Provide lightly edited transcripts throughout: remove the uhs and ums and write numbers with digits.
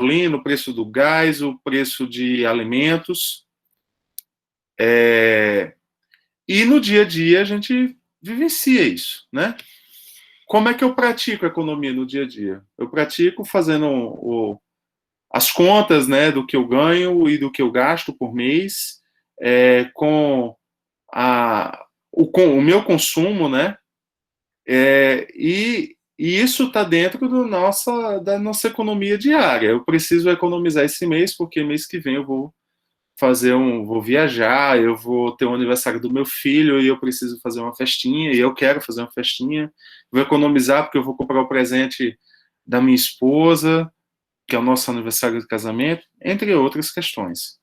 gasolina, o preço do gás, o preço de alimentos. E no dia a dia a gente vivencia isso, né? Como é que eu pratico a economia no dia a dia? Eu pratico fazendo as contas, né, do que eu ganho e do que eu gasto por mês, com o meu consumo, né? E isso está dentro da nossa economia diária. Eu preciso economizar esse mês, porque mês que vem eu vou viajar, eu vou ter o aniversário do meu filho e eu preciso fazer uma festinha, e eu quero fazer uma festinha. Vou economizar porque eu vou comprar o presente da minha esposa, que é o nosso aniversário de casamento, entre outras questões.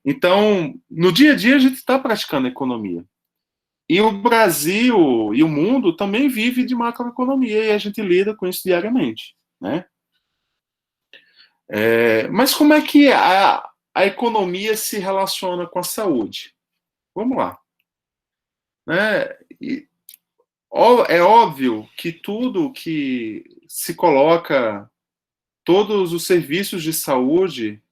Então, no dia a dia a gente está praticando economia. E o Brasil e o mundo também vive de macroeconomia e a gente lida com isso diariamente, né? Mas como é que a economia se relaciona com a saúde? Vamos lá. Né? É óbvio que tudo que se coloca, todos os serviços de saúde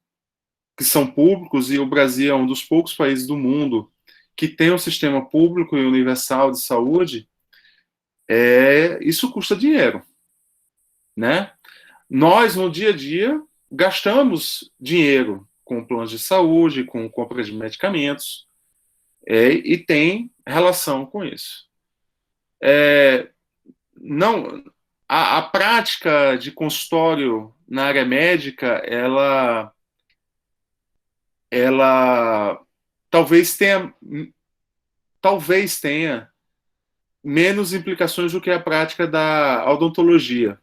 que são públicos, e o Brasil é um dos poucos países do mundo que tem um sistema público e universal de saúde, isso custa dinheiro, né? Nós, no dia a dia, gastamos dinheiro com planos de saúde, com compra de medicamentos, e tem relação com isso. Não, a prática de consultório na área médica, ela talvez tenha menos implicações do que a prática da odontologia.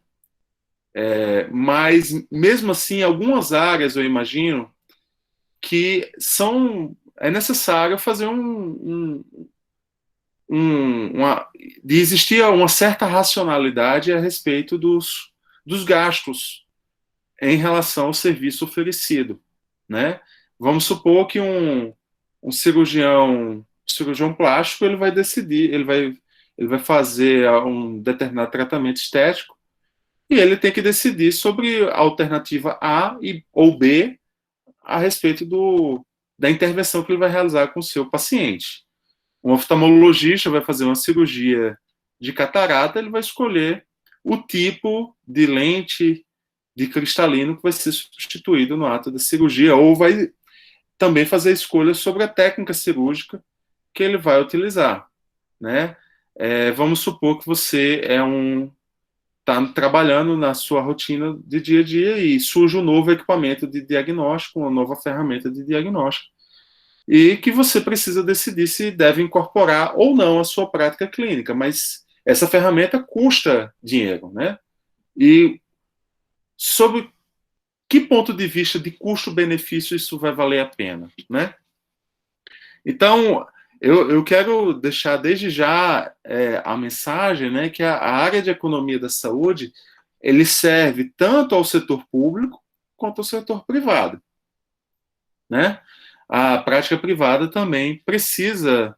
Mas, mesmo assim, algumas áreas, eu imagino, que é necessário fazer de existir uma certa racionalidade a respeito dos gastos em relação ao serviço oferecido, né? Vamos supor que um cirurgião plástico, ele vai decidir, ele vai fazer um determinado tratamento estético e ele tem que decidir sobre a alternativa A ou B a respeito da intervenção que ele vai realizar com o seu paciente. Um oftalmologista vai fazer uma cirurgia de catarata, ele vai escolher o tipo de lente de cristalino que vai ser substituído no ato da cirurgia, ou vai também fazer escolhas sobre a técnica cirúrgica que ele vai utilizar, né? Vamos supor que você está trabalhando na sua rotina de dia a dia e surge um novo equipamento de diagnóstico, uma nova ferramenta de diagnóstico, e que você precisa decidir se deve incorporar ou não a sua prática clínica, mas essa ferramenta custa dinheiro, né? E sob que ponto de vista de custo-benefício isso vai valer a pena, né? Então, eu quero deixar desde já a mensagem, né, que a área de economia da saúde, ele serve tanto ao setor público quanto ao setor privado, né? A prática privada também precisa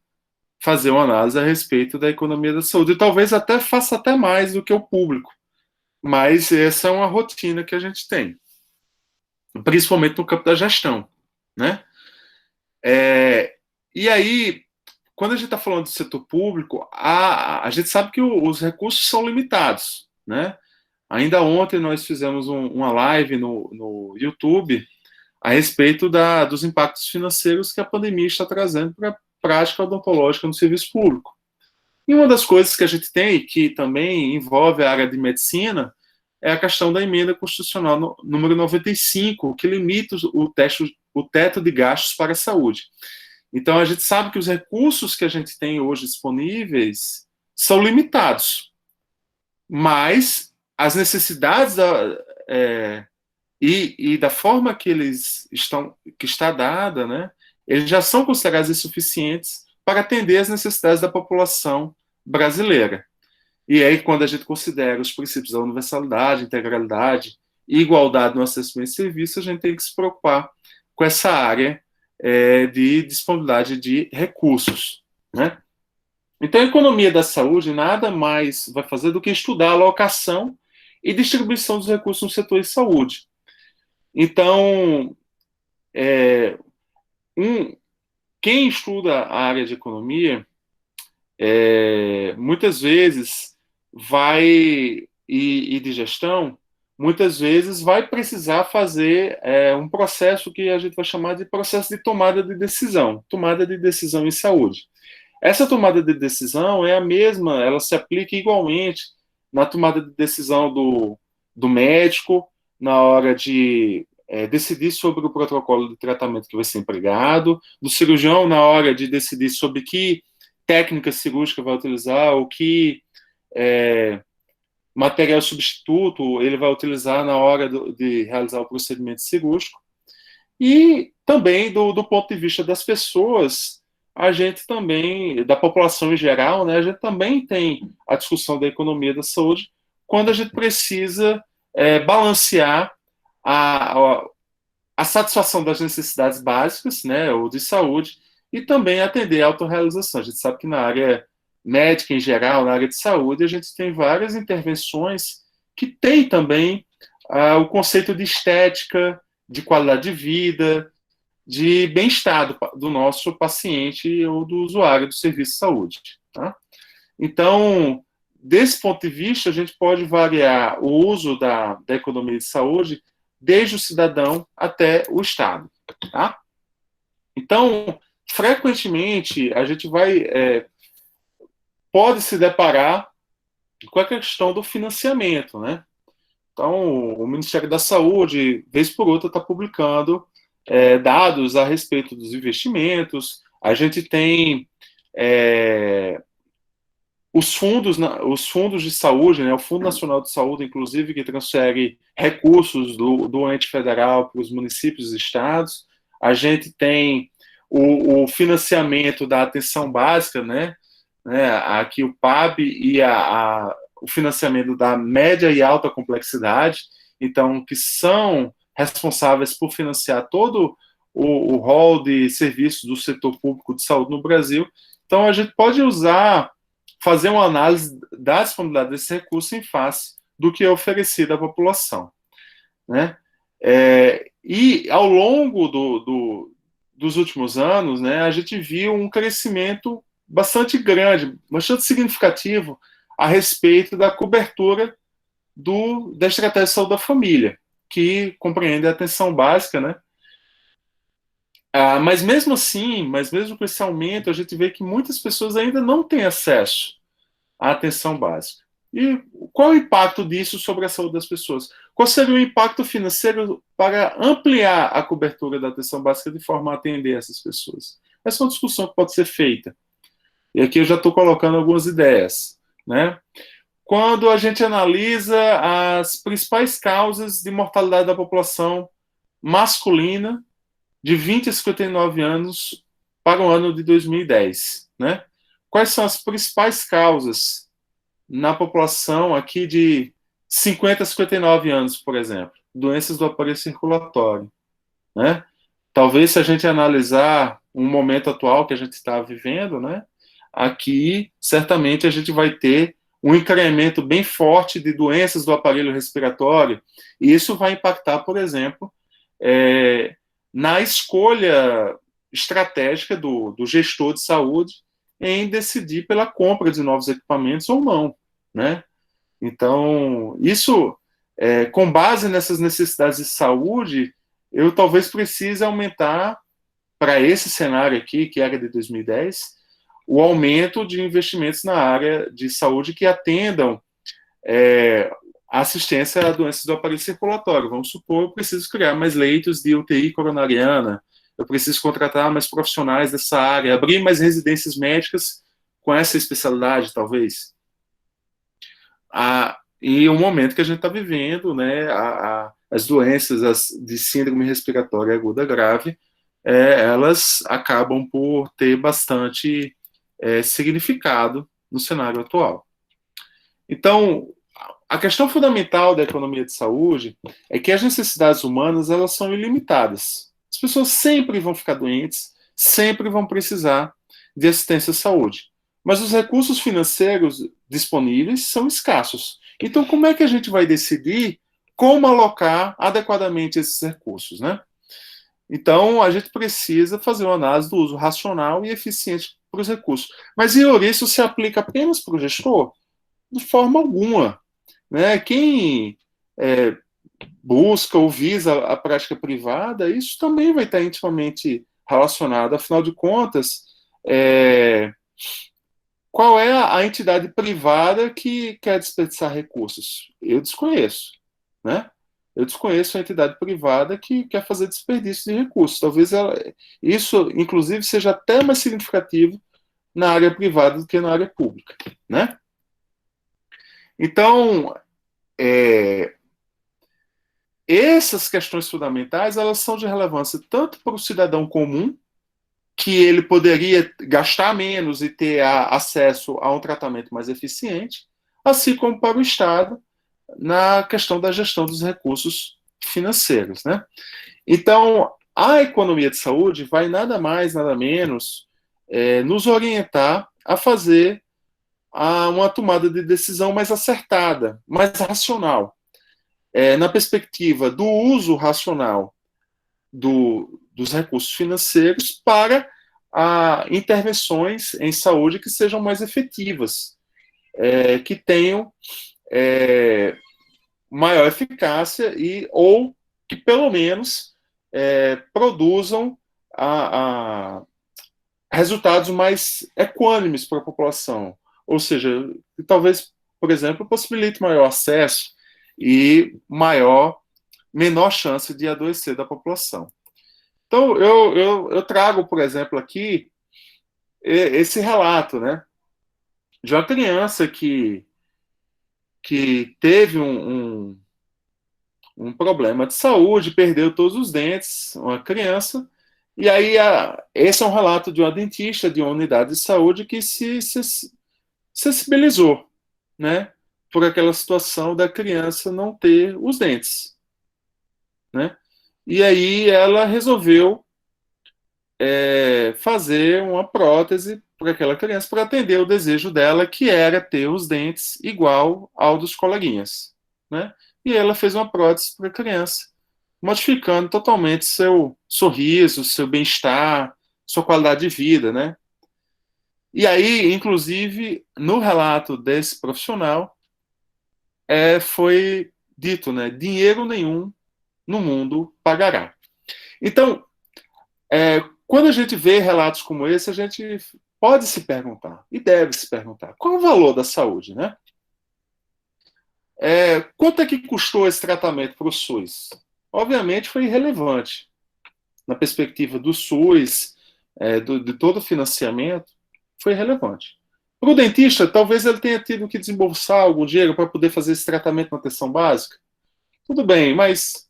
fazer uma análise a respeito da economia da saúde, e talvez até faça até mais do que o público, mas essa é uma rotina que a gente tem, principalmente no campo da gestão, né? E aí, quando a gente está falando do setor público, a gente sabe que os recursos são limitados, né? Ainda ontem nós fizemos uma live no YouTube a respeito dos impactos financeiros que a pandemia está trazendo para a prática odontológica no serviço público. E uma das coisas que a gente tem, que também envolve a área de medicina, é a questão da emenda constitucional número 95, que limita o teto de gastos para a saúde. Então, a gente sabe que os recursos que a gente tem hoje disponíveis são limitados, mas as necessidades e da forma que que está dada, né, eles já são considerados insuficientes para atender às necessidades da população brasileira. E aí, quando a gente considera os princípios da universalidade, integralidade e igualdade no acesso ao serviço, a gente tem que se preocupar com essa área de disponibilidade de recursos, né? Então, a economia da saúde nada mais vai fazer do que estudar a alocação e distribuição dos recursos no setor de saúde. Então, um, quem estuda a área de economia, muitas vezes e de gestão, muitas vezes vai precisar fazer um processo que a gente vai chamar de processo de tomada de decisão em saúde. Essa tomada de decisão é a mesma, ela se aplica igualmente na tomada de decisão do médico, na hora de decidir sobre o protocolo de tratamento que vai ser empregado, do cirurgião na hora de decidir sobre que técnica cirúrgica vai utilizar, ou que material substituto ele vai utilizar na hora de realizar o procedimento cirúrgico. E também do ponto de vista das pessoas, a gente também, da população em geral, né, a gente também tem a discussão da economia da saúde quando a gente precisa balancear a satisfação das necessidades básicas, né, ou de saúde, e também atender a autorrealização. A gente sabe que na área médica em geral, na área de saúde, a gente tem várias intervenções que têm também o conceito de estética, de qualidade de vida, de bem-estar do nosso paciente ou do usuário do serviço de saúde. Tá? Então, desse ponto de vista, a gente pode variar o uso da economia de saúde desde o cidadão até o Estado. Tá? Então, frequentemente, a gente pode se deparar com a questão do financiamento, né? Então, o Ministério da Saúde, vez por outra, está publicando dados a respeito dos investimentos. A gente tem os fundos de saúde, né, o Fundo Nacional de Saúde, inclusive, que transfere recursos do ente federal para os municípios e estados. A gente tem o financiamento da atenção básica, né, aqui o PAB e o financiamento da média e alta complexidade, então, que são responsáveis por financiar todo o rol de serviços do setor público de saúde no Brasil. Então, a gente pode fazer uma análise da disponibilidade desse recurso em face do que é oferecido à população. Né? E ao longo dos últimos anos, né, a gente viu um crescimento bastante grande, bastante significativo a respeito da cobertura da estratégia de saúde da família, que compreende a atenção básica, né? Mas mesmo assim, mesmo com esse aumento, a gente vê que muitas pessoas ainda não têm acesso à atenção básica. E qual é o impacto disso sobre a saúde das pessoas? Qual seria o impacto financeiro para ampliar a cobertura da atenção básica de forma a atender essas pessoas? Essa é uma discussão que pode ser feita. E aqui eu já estou colocando algumas ideias, né? Quando a gente analisa as principais causas de mortalidade da população masculina de 20 a 59 anos para o ano de 2010, né? Quais são as principais causas na população aqui de 50 a 59 anos, por exemplo? Doenças do aparelho circulatório, né? Talvez se a gente analisar um momento atual que a gente está vivendo, né? Aqui, certamente, a gente vai ter um incremento bem forte de doenças do aparelho respiratório, e isso vai impactar, por exemplo, na escolha estratégica do gestor de saúde em decidir pela compra de novos equipamentos ou não, né? Então, isso, com base nessas necessidades de saúde, eu talvez precise aumentar, para esse cenário aqui, que era de 2010, o aumento de investimentos na área de saúde que atendam a assistência a doenças do aparelho circulatório. Vamos supor, eu preciso criar mais leitos de UTI coronariana, eu preciso contratar mais profissionais dessa área, abrir mais residências médicas com essa especialidade, talvez. E o momento que a gente está vivendo, né, as doenças de síndrome respiratória aguda grave, elas acabam por ter bastante significado no cenário atual. Então, a questão fundamental da economia de saúde é que as necessidades humanas, elas são ilimitadas. As pessoas sempre vão ficar doentes, sempre vão precisar de assistência à saúde. Mas os recursos financeiros disponíveis são escassos. Então, como é que a gente vai decidir como alocar adequadamente esses recursos, né? Então, a gente precisa fazer uma análise do uso racional e eficiente para os recursos. Mas, Iori, isso se aplica apenas para o gestor? De forma alguma. Né? Quem busca ou visa a prática privada, isso também vai estar intimamente relacionado. Afinal de contas, qual é a entidade privada que quer desperdiçar recursos? Eu desconheço, né? Eu desconheço a entidade privada que quer fazer desperdício de recursos. Talvez isso, inclusive, seja até mais significativo na área privada do que na área pública, né? Então, essas questões fundamentais, elas são de relevância tanto para o cidadão comum, que ele poderia gastar menos e ter acesso a um tratamento mais eficiente, assim como para o Estado, na questão da gestão dos recursos financeiros, né? Então, a economia de saúde vai nada mais, nada menos nos orientar a fazer uma tomada de decisão mais acertada, mais racional, na perspectiva do uso racional dos recursos financeiros para intervenções em saúde que sejam mais efetivas, que tenham maior eficácia ou que pelo menos produzam resultados mais equânimes para a população. Ou seja, talvez, por exemplo, possibilite maior acesso e menor chance de adoecer da população. Então, eu trago, por exemplo, aqui esse relato, né, de uma criança que teve um problema de saúde, perdeu todos os dentes, uma criança, e aí esse é um relato de uma dentista de uma unidade de saúde que se sensibilizou, né, por aquela situação da criança não ter os dentes, né? E aí ela resolveu fazer uma prótese para aquela criança para atender o desejo dela, que era ter os dentes igual ao dos coleguinhas, né? E ela fez uma prótese para a criança, modificando totalmente seu sorriso, seu bem-estar, sua qualidade de vida, né? E aí, inclusive, no relato desse profissional, foi dito, né? Dinheiro nenhum no mundo pagará. Então, quando a gente vê relatos como esse, a gente pode se perguntar, e deve se perguntar, qual é o valor da saúde, né? Quanto é que custou esse tratamento para o SUS? Obviamente foi irrelevante. Na perspectiva do SUS, de todo o financiamento, foi irrelevante. Para o dentista, talvez ele tenha tido que desembolsar algum dinheiro para poder fazer esse tratamento na atenção básica. Tudo bem, mas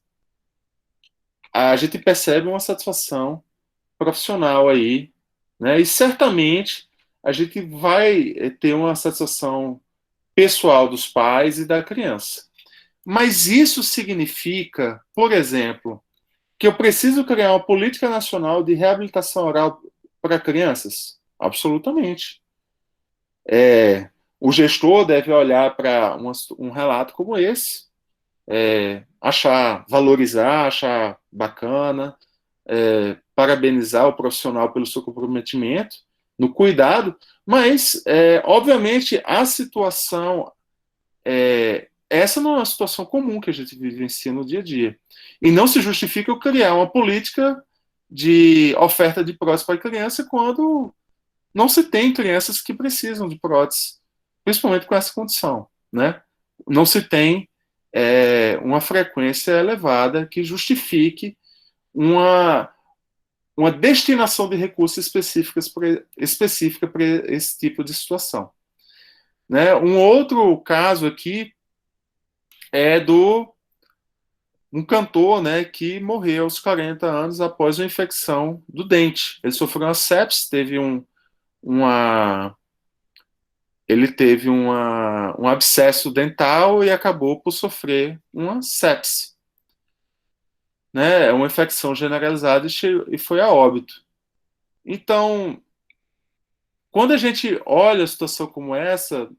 a gente percebe uma satisfação profissional aí, né? E certamente a gente vai ter uma satisfação pessoal dos pais e da criança. Mas isso significa, por exemplo, que eu preciso criar uma política nacional de reabilitação oral para crianças? Absolutamente. O gestor deve olhar para um relato como esse, valorizar, achar bacana, parabenizar o profissional pelo seu comprometimento no cuidado, mas, obviamente, a situação, essa não é uma situação comum que a gente vivencia no dia a dia. E não se justifica eu criar uma política de oferta de prótese para criança quando não se tem crianças que precisam de prótese, principalmente com essa condição, né? Não se tem uma frequência elevada que justifique uma destinação de recursos específica para esse tipo de situação. Né? Um outro caso aqui é um cantor, né, que morreu aos 40 anos após uma infecção do dente. Ele sofreu uma sepsis, uma, ele teve um abscesso dental e acabou por sofrer uma sepse. Né? É uma infecção generalizada e foi a óbito. Então, quando a gente olha a situação como essa,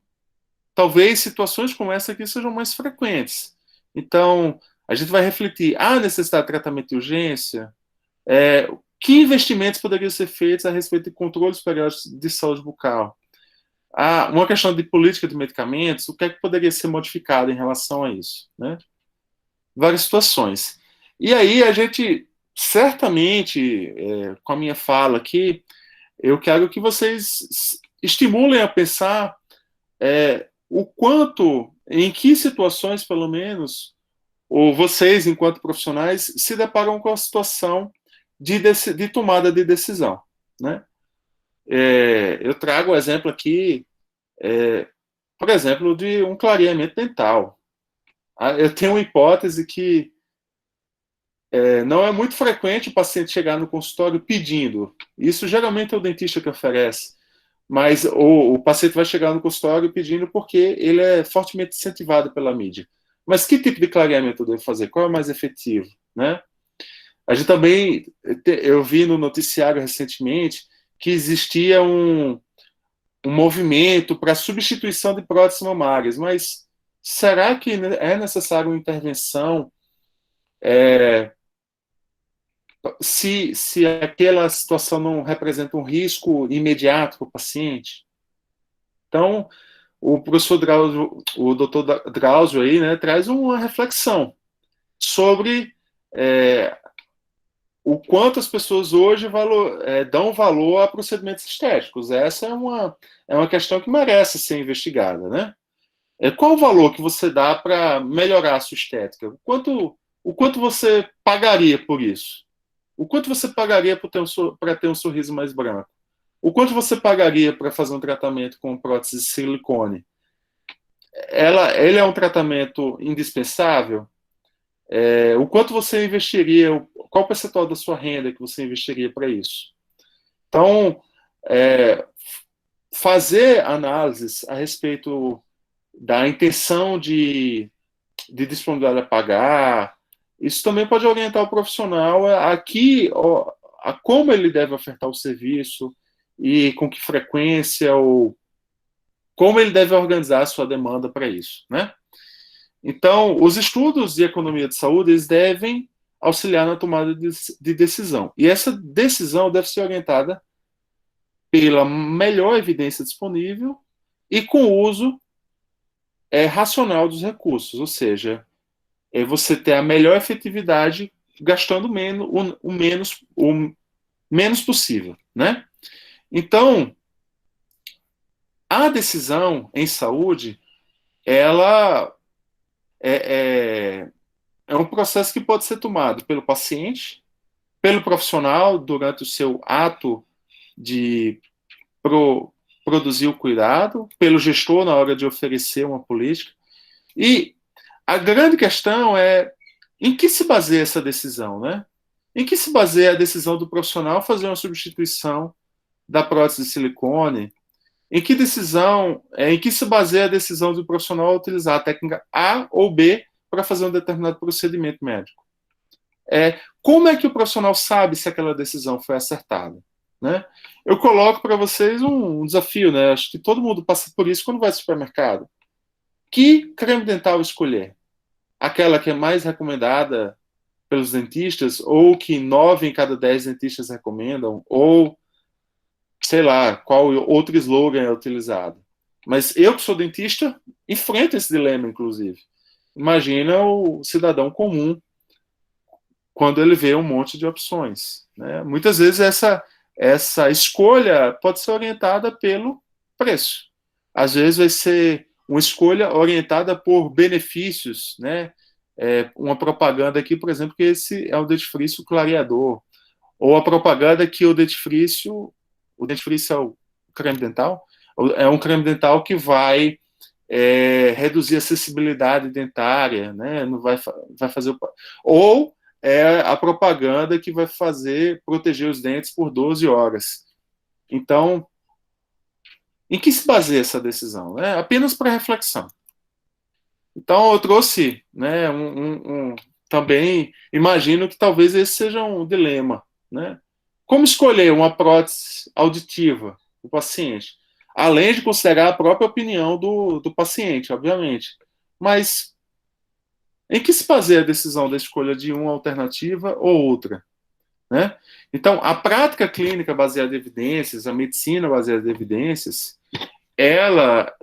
talvez situações como essa aqui sejam mais frequentes. Então, a gente vai refletir, há necessidade de tratamento de urgência? Que investimentos poderiam ser feitos a respeito de controles periódicos de saúde bucal? Uma questão de política de medicamentos, o que é que poderia ser modificado em relação a isso, né? Várias situações. E aí a gente, certamente, com a minha fala aqui, eu quero que vocês estimulem a pensar o quanto, em que situações, pelo menos, ou vocês, enquanto profissionais, se deparam com a situação de tomada de decisão, né? Eu trago o exemplo aqui, por exemplo, de um clareamento dental. Eu tenho uma hipótese que não é muito frequente o paciente chegar no consultório pedindo. Isso geralmente é o dentista que oferece. Mas o paciente vai chegar no consultório pedindo porque ele é fortemente incentivado pela mídia. Mas que tipo de clareamento eu devo fazer? Qual é o mais efetivo? Né? A gente também, eu vi no noticiário recentemente que existia um movimento para substituição de próteses mamárias, mas será que é necessária uma intervenção se aquela situação não representa um risco imediato para o paciente? Então, o professor Drauzio, o doutor Drauzio aí, né, traz uma reflexão sobre o quanto as pessoas hoje dão valor a procedimentos estéticos. Essa é uma questão que merece ser investigada, né? Qual o valor que você dá para melhorar a sua estética? O quanto você pagaria por isso? O quanto você pagaria para ter um sorriso mais branco? O quanto você pagaria para fazer um tratamento com prótese de silicone? Ele é um tratamento indispensável? O quanto você investiria? Qual o percentual da sua renda que você investiria para isso? Então, fazer análises a respeito da intenção de disponibilidade a pagar, isso também pode orientar o profissional a como ele deve ofertar o serviço e com que frequência ou como ele deve organizar a sua demanda para isso, né? Então, os estudos de economia de saúde eles devem auxiliar na tomada de decisão. E essa decisão deve ser orientada pela melhor evidência disponível e com o uso racional dos recursos, ou seja, você ter a melhor efetividade gastando o menos possível, né? Então, a decisão em saúde, ela é um processo que pode ser tomado pelo paciente, pelo profissional durante o seu ato de pro, produzir o cuidado, pelo gestor na hora de oferecer uma política. E a grande questão é em que se baseia essa decisão, né? Em que se baseia a decisão do profissional fazer uma substituição da prótese de silicone? Em que se baseia a decisão do profissional utilizar a técnica A ou B para fazer um determinado procedimento médico? Como é que o profissional sabe se aquela decisão foi acertada? Né? Eu coloco para vocês um desafio, né? Acho que todo mundo passa por isso quando vai ao supermercado. Que creme dental escolher? Aquela que é mais recomendada pelos dentistas, ou que 9 em cada 10 dentistas recomendam, ou sei lá, qual outro slogan é utilizado. Mas eu, que sou dentista, enfrento esse dilema, inclusive. Imagina o cidadão comum quando ele vê um monte de opções. Né? Muitas vezes essa escolha pode ser orientada pelo preço. Às vezes vai ser uma escolha orientada por benefícios, né? Uma propaganda aqui, por exemplo, que esse é o dentifrício clareador, ou a propaganda que o dentifrício é o creme dental, é um creme dental que vai reduzir a acessibilidade dentária, né? Não vai fazer ou a propaganda que vai proteger os dentes por 12 horas. Então, em que se baseia essa decisão? Apenas para reflexão. Então, eu trouxe, né, também, imagino que talvez esse seja um dilema, né? Como escolher uma prótese auditiva do paciente? Além de considerar a própria opinião do paciente, obviamente. Mas Em que se baseia a decisão da escolha de uma alternativa ou outra? Né? Então, a prática clínica baseada em evidências, a medicina baseada em evidências, ela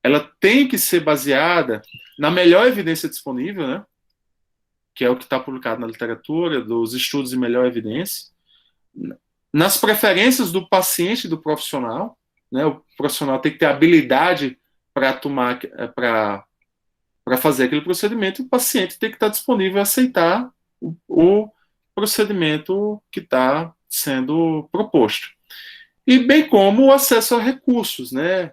ela tem que ser baseada na melhor evidência disponível, né? Que é o que está publicado na literatura, dos estudos de melhor evidência, nas preferências do paciente e do profissional, né? O profissional tem que ter habilidade para tomar, para fazer aquele procedimento, e o paciente tem que estar disponível a aceitar o procedimento que está sendo proposto. E bem como o acesso a recursos, né?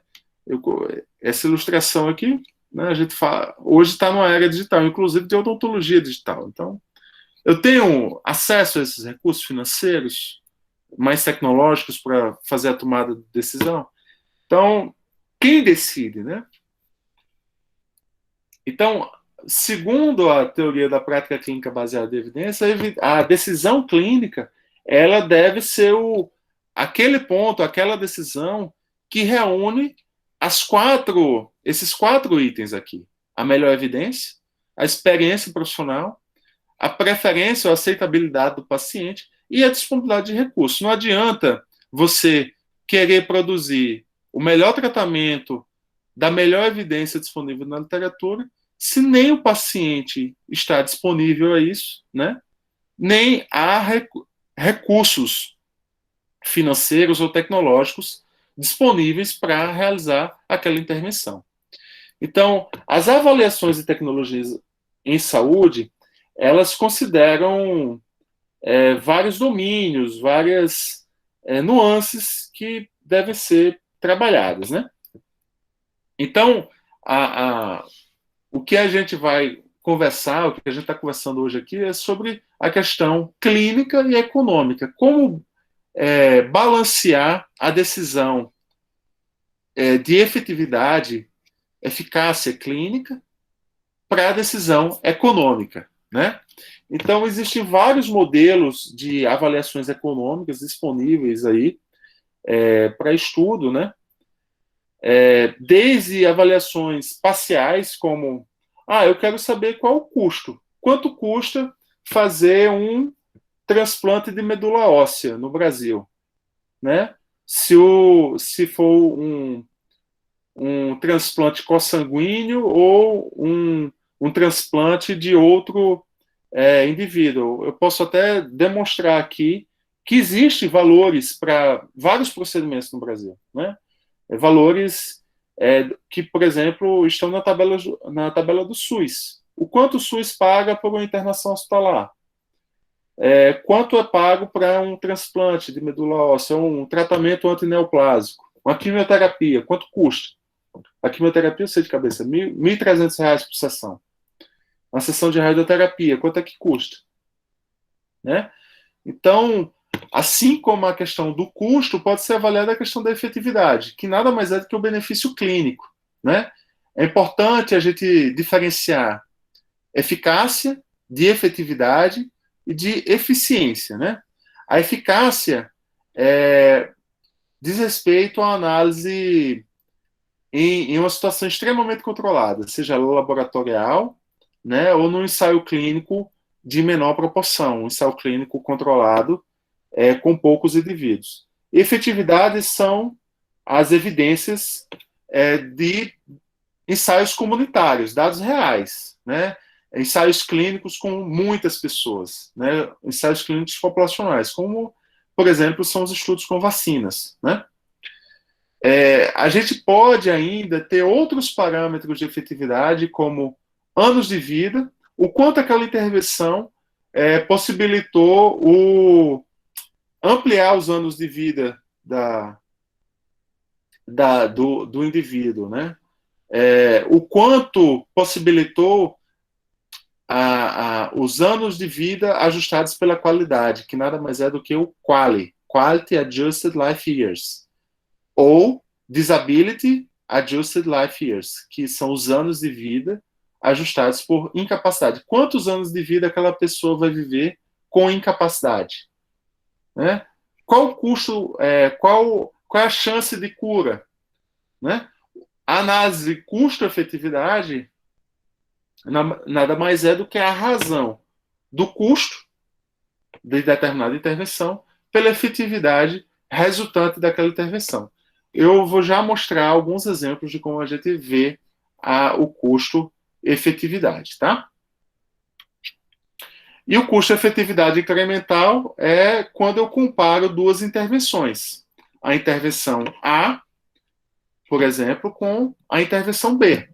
Essa ilustração aqui, né, a gente fala, hoje está numa era digital, inclusive de odontologia digital. Então, eu tenho acesso a esses recursos financeiros mais tecnológicos para fazer a tomada de decisão. Então, quem decide, né? Então, segundo a teoria da prática clínica baseada em evidência, a decisão clínica ela deve ser aquele ponto, aquela decisão que reúne esses quatro itens aqui: a melhor evidência, a experiência profissional, a preferência ou aceitabilidade do paciente e a disponibilidade de recursos. Não adianta você querer produzir o melhor tratamento da melhor evidência disponível na literatura se nem o paciente está disponível a isso, né? Nem há recursos financeiros ou tecnológicos disponíveis para realizar aquela intervenção. Então, as avaliações de tecnologias em saúde, elas consideram vários domínios, várias nuances que devem ser trabalhadas, né? Então, o que a gente vai conversar, o que a gente está conversando hoje aqui é sobre a questão clínica e econômica. Como balancear a decisão de efetividade, eficácia clínica para a decisão econômica, né? Então, existem vários modelos de avaliações econômicas disponíveis aí para estudo, né? Desde avaliações parciais, como eu quero saber qual o custo. Quanto custa fazer um transplante de medula óssea no Brasil? Né? Se for um transplante consanguíneo ou um transplante de outro indivíduo. Eu posso até demonstrar aqui que existem valores para vários procedimentos no Brasil, né? Valores que, por exemplo, estão na tabela do SUS. O quanto o SUS paga por uma internação hospitalar? Quanto é pago para um transplante de medula óssea, um tratamento antineoplásico, uma quimioterapia, quanto custa? A quimioterapia, eu sei de cabeça, R$ 1.300 por sessão. Uma sessão de radioterapia, quanto é que custa? Né? Então, assim como a questão do custo, pode ser avaliada a questão da efetividade, que nada mais é do que o benefício clínico. Né? É importante a gente diferenciar eficácia de efetividade e de eficiência. Né? A eficácia diz respeito à análise em uma situação extremamente controlada, seja laboratorial, né, ou num ensaio clínico de menor proporção, um ensaio clínico controlado com poucos indivíduos. Efetividade são as evidências de ensaios comunitários, dados reais, né, ensaios clínicos com muitas pessoas, né, ensaios clínicos populacionais, como, por exemplo, são os estudos com vacinas, né? A gente pode ainda ter outros parâmetros de efetividade, como anos de vida, o quanto aquela intervenção possibilitou ampliar os anos de vida do indivíduo, né? O quanto possibilitou os anos de vida ajustados pela qualidade, que nada mais é do que o Quality Adjusted Life Years, ou Disability Adjusted Life Years, que são os anos de vida ajustados por incapacidade. Quantos anos de vida aquela pessoa vai viver com incapacidade? Né? Qual o custo, qual é a chance de cura? Né? A análise de custo-efetividade nada mais é do que a razão do custo de determinada intervenção pela efetividade resultante daquela intervenção. Eu vou já mostrar alguns exemplos de como a gente vê o custo-efetividade, tá? E o custo-efetividade incremental é quando eu comparo duas intervenções. A intervenção A, por exemplo, com a intervenção B,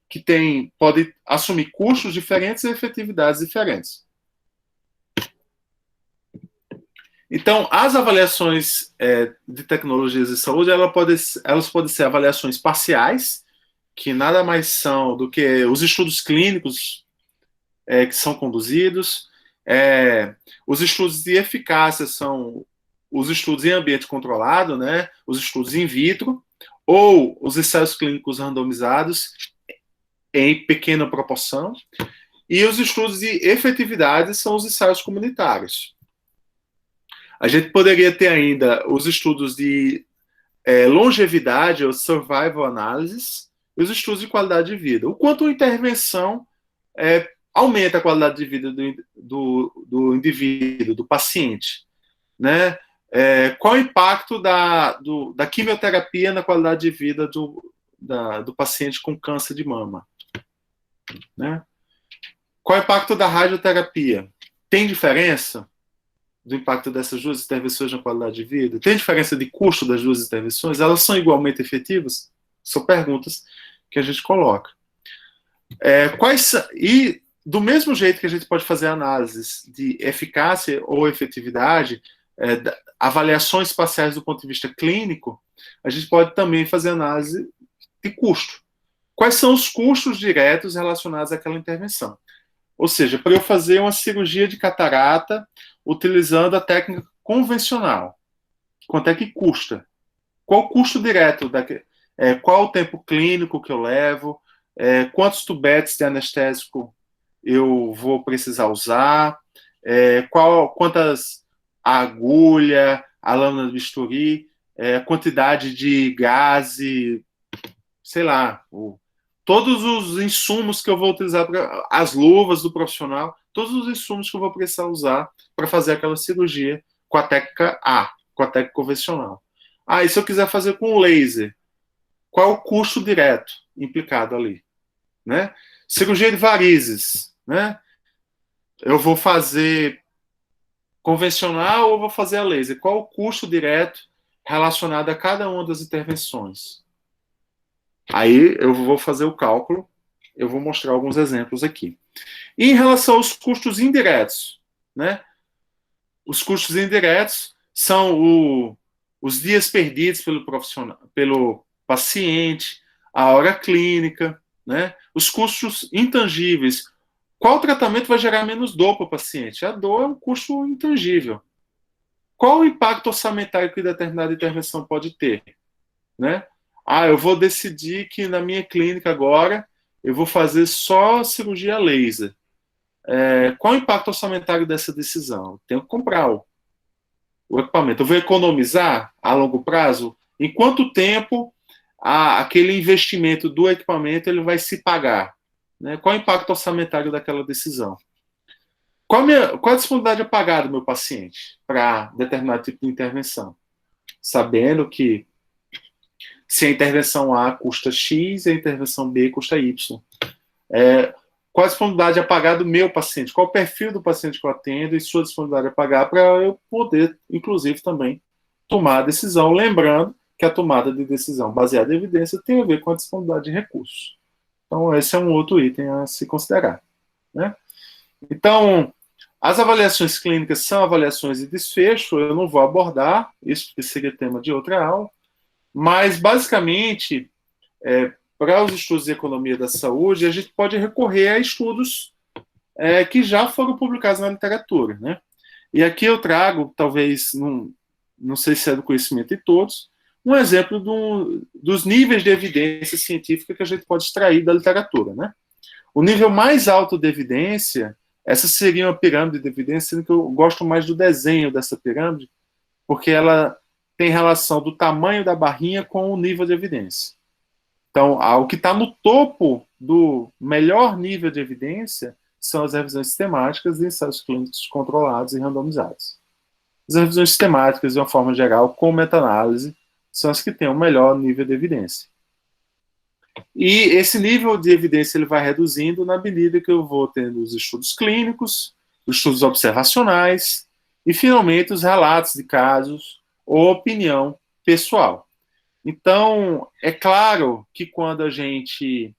que pode assumir custos diferentes e efetividades diferentes. Então, as avaliações de tecnologias de saúde, elas podem ser avaliações parciais, que nada mais são do que os estudos clínicos que são conduzidos. Os estudos de eficácia são os estudos em ambiente controlado, né? Os estudos in vitro, ou os ensaios clínicos randomizados em pequena proporção. E os estudos de efetividade são os ensaios comunitários. A gente poderia ter ainda os estudos de longevidade, ou survival analysis, e os estudos de qualidade de vida. O quanto a intervenção aumenta a qualidade de vida do indivíduo, do paciente, né? Qual o impacto da quimioterapia na qualidade de vida do paciente com câncer de mama, né? Qual o impacto da radioterapia? Tem diferença do impacto dessas duas intervenções na qualidade de vida? Tem diferença de custo das duas intervenções? Elas são igualmente efetivas? São perguntas que a gente coloca. E do mesmo jeito que a gente pode fazer análises de eficácia ou efetividade, avaliações parciais do ponto de vista clínico, a gente pode também fazer análise de custo. Quais são os custos diretos relacionados àquela intervenção? Ou seja, para eu fazer uma cirurgia de catarata utilizando a técnica convencional, quanto é que custa? Qual o custo direto? Qual o tempo clínico que eu levo? Quantos tubetes de anestésico eu vou precisar usar? Quantas agulha, a lâmina de bisturi, quantidade de gás, sei lá, todos os insumos que eu vou utilizar, as luvas do profissional, todos os insumos que eu vou precisar usar para fazer aquela cirurgia com a técnica A, com a técnica convencional. E se eu quiser fazer com laser, qual é o custo direto implicado ali, né? Cirurgia de varizes, né? Eu vou fazer convencional ou vou fazer a laser? Qual o custo direto relacionado a cada uma das intervenções? Aí eu vou fazer o cálculo, eu vou mostrar alguns exemplos aqui. E em relação aos custos indiretos, né? Os custos indiretos são os dias perdidos pelo paciente, a hora clínica, né? Os custos intangíveis. Qual tratamento vai gerar menos dor para o paciente? A dor é um custo intangível. Qual o impacto orçamentário que determinada intervenção pode ter, né? Eu vou decidir que na minha clínica agora eu vou fazer só cirurgia laser. Qual o impacto orçamentário dessa decisão? Eu tenho que comprar o equipamento. Eu vou economizar a longo prazo? Em quanto tempo aquele investimento do equipamento ele vai se pagar? Né? Qual o impacto orçamentário daquela decisão? Qual a disponibilidade a pagar do meu paciente para determinado tipo de intervenção? Sabendo que se a intervenção A custa X, a intervenção B custa Y. Qual a disponibilidade a pagar do meu paciente? Qual o perfil do paciente que eu atendo e sua disponibilidade a pagar para eu poder, inclusive, também tomar a decisão, lembrando que a tomada de decisão baseada em evidência tem a ver com a disponibilidade de recursos. Então, esse é um outro item a se considerar, né? Então, as avaliações clínicas são avaliações de desfecho, eu não vou abordar isso, porque seria tema de outra aula, mas, basicamente, para os estudos de economia da saúde, a gente pode recorrer a estudos que já foram publicados na literatura, né? E aqui eu trago, talvez, não sei se é do conhecimento de todos, um exemplo dos níveis de evidência científica que a gente pode extrair da literatura, né? O nível mais alto de evidência, essa seria uma pirâmide de evidência, sendo que eu gosto mais do desenho dessa pirâmide, porque ela tem relação do tamanho da barrinha com o nível de evidência. Então, o que está no topo do melhor nível de evidência são as revisões sistemáticas e ensaios clínicos controlados e randomizados. As revisões sistemáticas, de uma forma geral, com meta-análise, são as que têm o melhor nível de evidência. E esse nível de evidência ele vai reduzindo na medida que eu vou tendo os estudos clínicos, os estudos observacionais e, finalmente, os relatos de casos ou opinião pessoal. Então, é claro que quando a gente...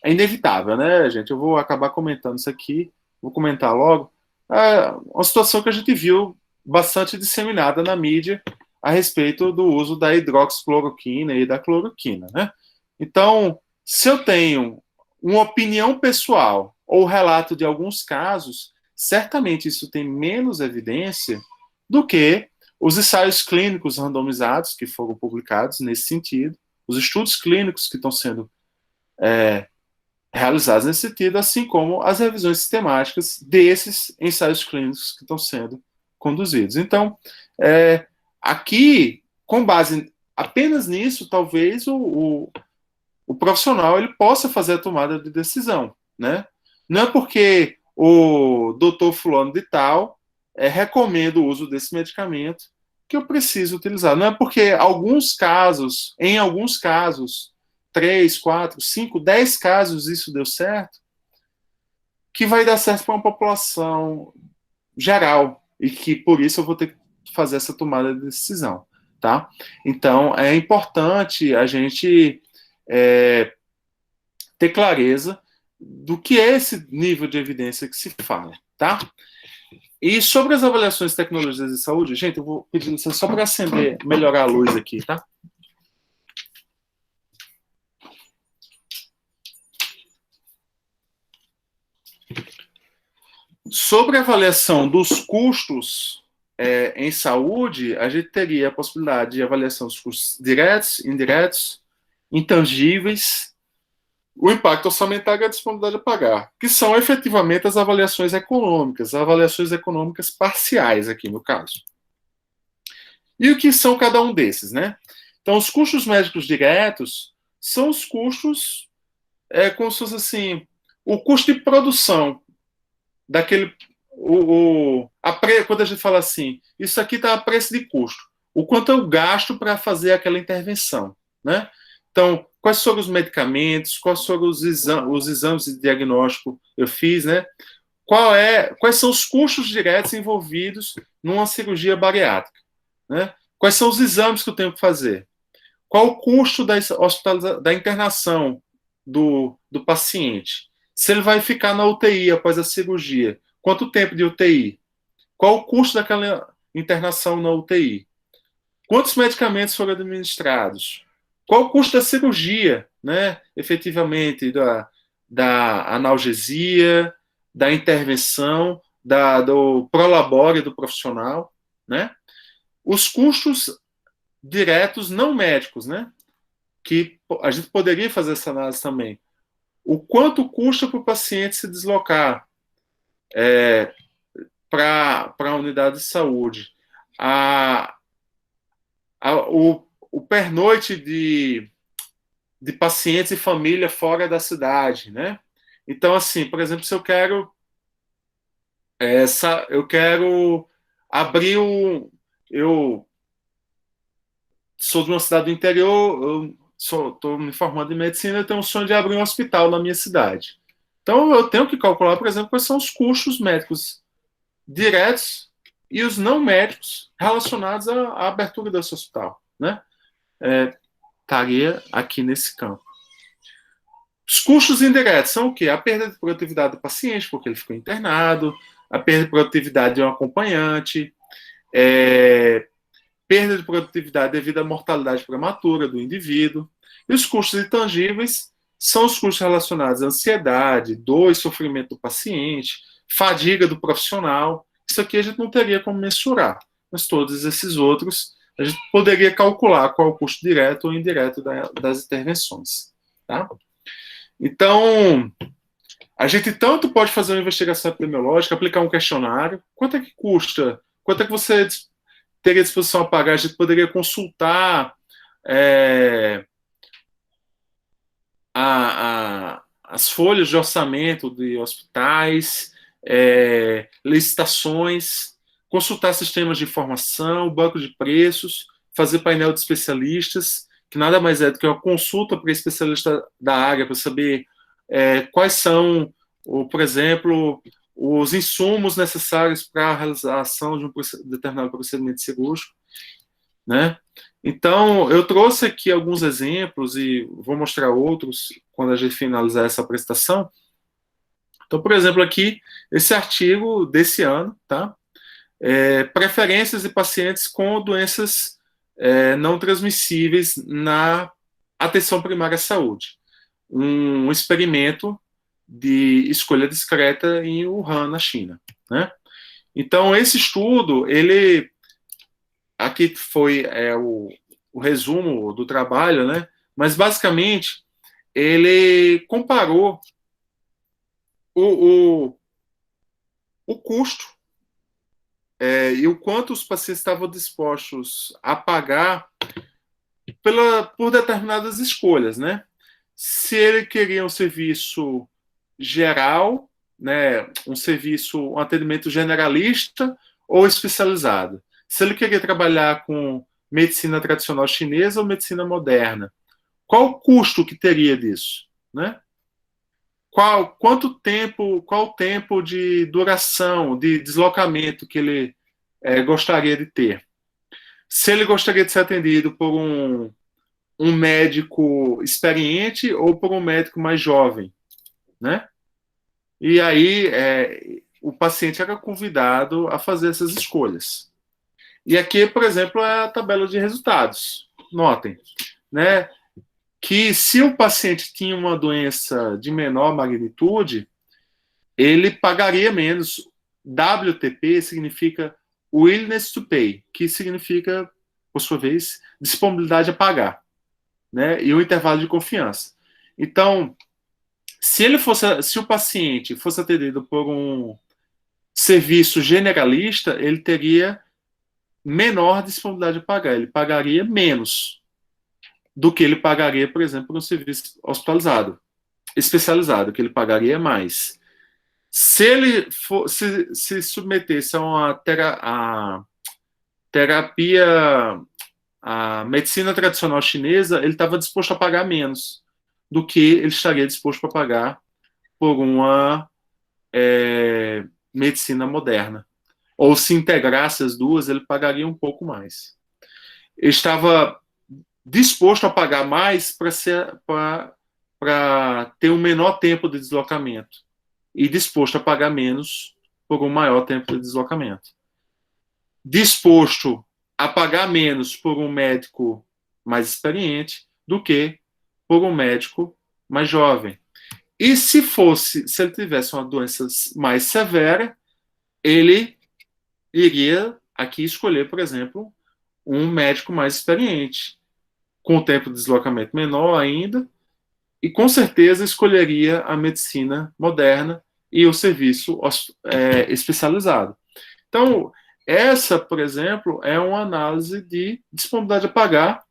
É inevitável, né, gente? Eu vou acabar comentando isso aqui, vou comentar logo. É uma situação que a gente viu bastante disseminada na mídia a respeito do uso da hidroxicloroquina e da cloroquina, né? Então, se eu tenho uma opinião pessoal ou relato de alguns casos, certamente isso tem menos evidência do que os ensaios clínicos randomizados que foram publicados nesse sentido, os estudos clínicos que estão sendo realizados nesse sentido, assim como as revisões sistemáticas desses ensaios clínicos que estão sendo conduzidos. Então, aqui, com base apenas nisso, talvez o profissional ele possa fazer a tomada de decisão, né? Não é porque o doutor fulano de tal recomenda o uso desse medicamento que eu preciso utilizar. Não é porque em alguns casos, 3, 4, 5, 10 casos isso deu certo, que vai dar certo para uma população geral e que por isso eu vou ter que fazer essa tomada de decisão, tá? Então é importante a gente ter clareza do que é esse nível de evidência que se fala, tá? E sobre as avaliações de tecnologias de saúde, gente, eu vou pedir licença só para acender, melhorar a luz aqui, tá? Sobre a avaliação dos custos em saúde, a gente teria a possibilidade de avaliação dos custos diretos, indiretos, intangíveis, o impacto orçamentário e a disponibilidade a pagar, que são efetivamente as avaliações econômicas parciais aqui no caso. E o que são cada um desses, né? Então, os custos médicos diretos são os custos, como se fosse assim, o custo de produção daquele... quando a gente fala assim, isso aqui está a preço de custo. O quanto eu gasto para fazer aquela intervenção, né? Então, quais foram os medicamentos, quais foram os exames de diagnóstico que eu fiz, né? Quais são os custos diretos envolvidos numa cirurgia bariátrica, né? Quais são os exames que eu tenho que fazer? Qual o custo da internação do paciente? Se ele vai ficar na UTI após a cirurgia, quanto tempo de UTI? Qual o custo daquela internação na UTI? Quantos medicamentos foram administrados? Qual o custo da cirurgia, né? Efetivamente, da analgesia, da intervenção, do prolabore do profissional, né? Os custos diretos não médicos, né? Que a gente poderia fazer essa análise também. O quanto custa para o paciente se deslocar para a unidade de saúde? O pernoite de pacientes e família fora da cidade, né? Então, assim, por exemplo, se eu quero abrir eu sou de uma cidade do interior, eu estou me formando em medicina, eu tenho um sonho de abrir um hospital na minha cidade. Então, eu tenho que calcular, por exemplo, quais são os custos médicos diretos e os não médicos relacionados à abertura desse hospital, né? Estaria aqui nesse campo. Os custos indiretos são o quê? A perda de produtividade do paciente, porque ele ficou internado, a perda de produtividade de um acompanhante, perda de produtividade devido à mortalidade prematura do indivíduo. E os custos intangíveis são os custos relacionados à ansiedade, dor e sofrimento do paciente, fadiga do profissional. Isso aqui a gente não teria como mensurar, mas todos esses outros a gente poderia calcular qual é o custo direto ou indireto das intervenções. Tá? Então, a gente tanto pode fazer uma investigação epidemiológica, aplicar um questionário, quanto é que custa, quanto é que você teria disposição a pagar, a gente poderia consultar as folhas de orçamento de hospitais, licitações, consultar sistemas de informação, banco de preços, fazer painel de especialistas, que nada mais é do que uma consulta para especialista da área para saber quais são, por exemplo, os insumos necessários para a realização de um determinado procedimento cirúrgico, né? Então, eu trouxe aqui alguns exemplos e vou mostrar outros quando a gente finalizar essa apresentação. Então, por exemplo, aqui, esse artigo desse ano, tá? Preferências de pacientes com doenças não transmissíveis na atenção primária à saúde. Um experimento de escolha discreta em Wuhan, na China, né? Então, esse estudo, ele... Aqui foi o resumo do trabalho, né? Mas, basicamente, ele comparou o custo e o quanto os pacientes estavam dispostos a pagar por determinadas escolhas, né? Se ele queria um serviço geral, né, um atendimento generalista ou especializado. Se ele queria trabalhar com medicina tradicional chinesa ou medicina moderna. Qual o custo que teria disso, né? Qual o tempo de duração, de deslocamento que ele gostaria de ter? Se ele gostaria de ser atendido por um médico experiente ou por um médico mais jovem, né? E aí o paciente era convidado a fazer essas escolhas. E aqui, por exemplo, é a tabela de resultados. Notem, né, que se o paciente tinha uma doença de menor magnitude, ele pagaria menos. WTP significa willingness to pay, que significa, por sua vez, disponibilidade a pagar, né? E o intervalo de confiança. Então, se o paciente fosse atendido por um serviço generalista, ele teria menor disponibilidade a pagar, ele pagaria menos do que ele pagaria, por exemplo, por um serviço hospitalizado, especializado, que ele pagaria mais. Se ele se submetesse a uma terapia, a medicina tradicional chinesa, ele estava disposto a pagar menos do que ele estaria disposto a pagar por uma medicina moderna. Ou se integrasse as duas, ele pagaria um pouco mais. Ele estava disposto a pagar mais para ter um menor tempo de deslocamento e disposto a pagar menos por um maior tempo de deslocamento. Disposto a pagar menos por um médico mais experiente do que por um médico mais jovem. E se ele tivesse uma doença mais severa, ele iria aqui escolher, por exemplo, um médico mais experiente, com tempo de deslocamento menor ainda, e com certeza escolheria a medicina moderna e o serviço especializado. Então, essa, por exemplo, é uma análise de disponibilidade a pagar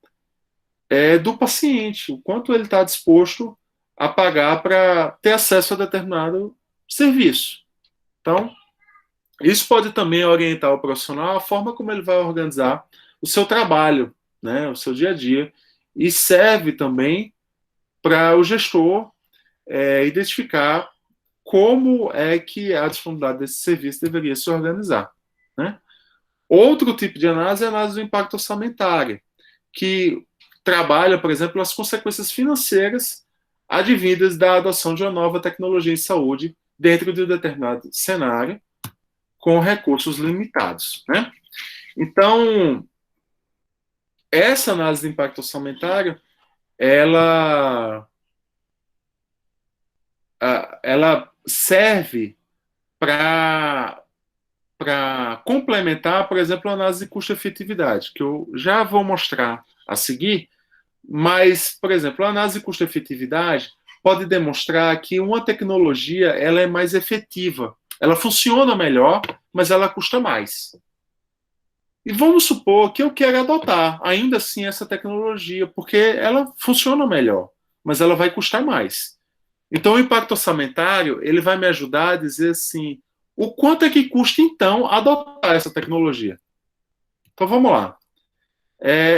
do paciente, o quanto ele está disposto a pagar para ter acesso a determinado serviço. Então, isso pode também orientar o profissional a forma como ele vai organizar o seu trabalho, né, o seu dia a dia, e serve também para o gestor identificar como é que a disponibilidade desse serviço deveria se organizar, né? Outro tipo de análise é a análise do impacto orçamentário, que trabalha, por exemplo, as consequências financeiras advindas da adoção de uma nova tecnologia em saúde dentro de um determinado cenário com recursos limitados, né? Então, essa análise de impacto orçamentário, ela serve para complementar, por exemplo, a análise de custo-efetividade, que eu já vou mostrar a seguir, mas, por exemplo, a análise de custo-efetividade pode demonstrar que uma tecnologia ela é mais efetiva, ela funciona melhor, mas ela custa mais. E vamos supor que eu quero adotar, ainda assim, essa tecnologia, porque ela funciona melhor, mas ela vai custar mais. Então, o impacto orçamentário, ele vai me ajudar a dizer assim, o quanto é que custa, então, adotar essa tecnologia? Então, vamos lá.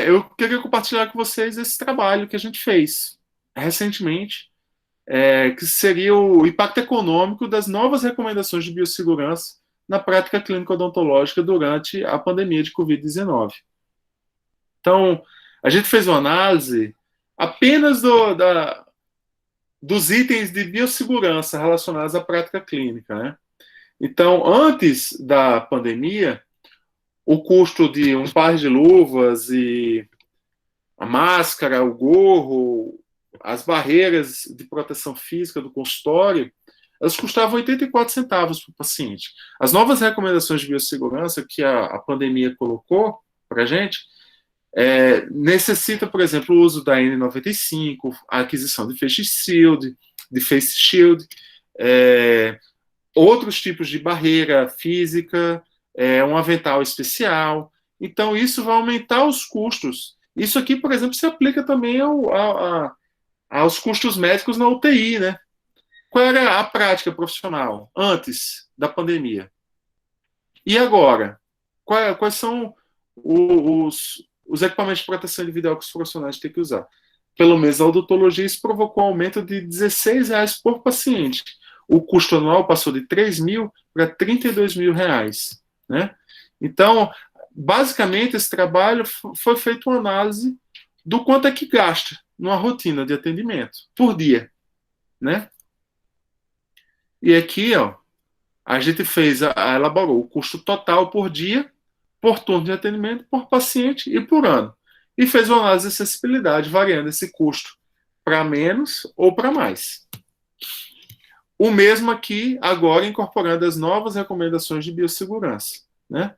Eu queria compartilhar com vocês esse trabalho que a gente fez recentemente, que seria o impacto econômico das novas recomendações de biossegurança na prática clínica odontológica durante a pandemia de Covid-19. Então, a gente fez uma análise apenas dos itens de biossegurança relacionados à prática clínica, né? Então, antes da pandemia, o custo de um par de luvas e a máscara, o gorro, as barreiras de proteção física do consultório, elas custavam 84 centavos para o paciente. As novas recomendações de biossegurança que a pandemia colocou para a gente necessita, por exemplo, o uso da N95, a aquisição de face shield, outros tipos de barreira física, um avental especial. Então, isso vai aumentar os custos. Isso aqui, por exemplo, se aplica também aos custos médicos na UTI, né? Qual era a prática profissional antes da pandemia? E agora? Quais são os equipamentos de proteção individual que os profissionais têm que usar? Pelo menos a odontologia, isso provocou um aumento de R$16 por paciente. O custo anual passou de 3 mil para 32 mil reais, né? Então, basicamente, esse trabalho foi feito uma análise do quanto é que gasta numa rotina de atendimento por dia, né? E aqui, ó, a gente elaborou o custo total por dia, por turno de atendimento, por paciente e por ano. E fez uma análise de acessibilidade, variando esse custo para menos ou para mais. O mesmo aqui, agora incorporando as novas recomendações de biossegurança, né?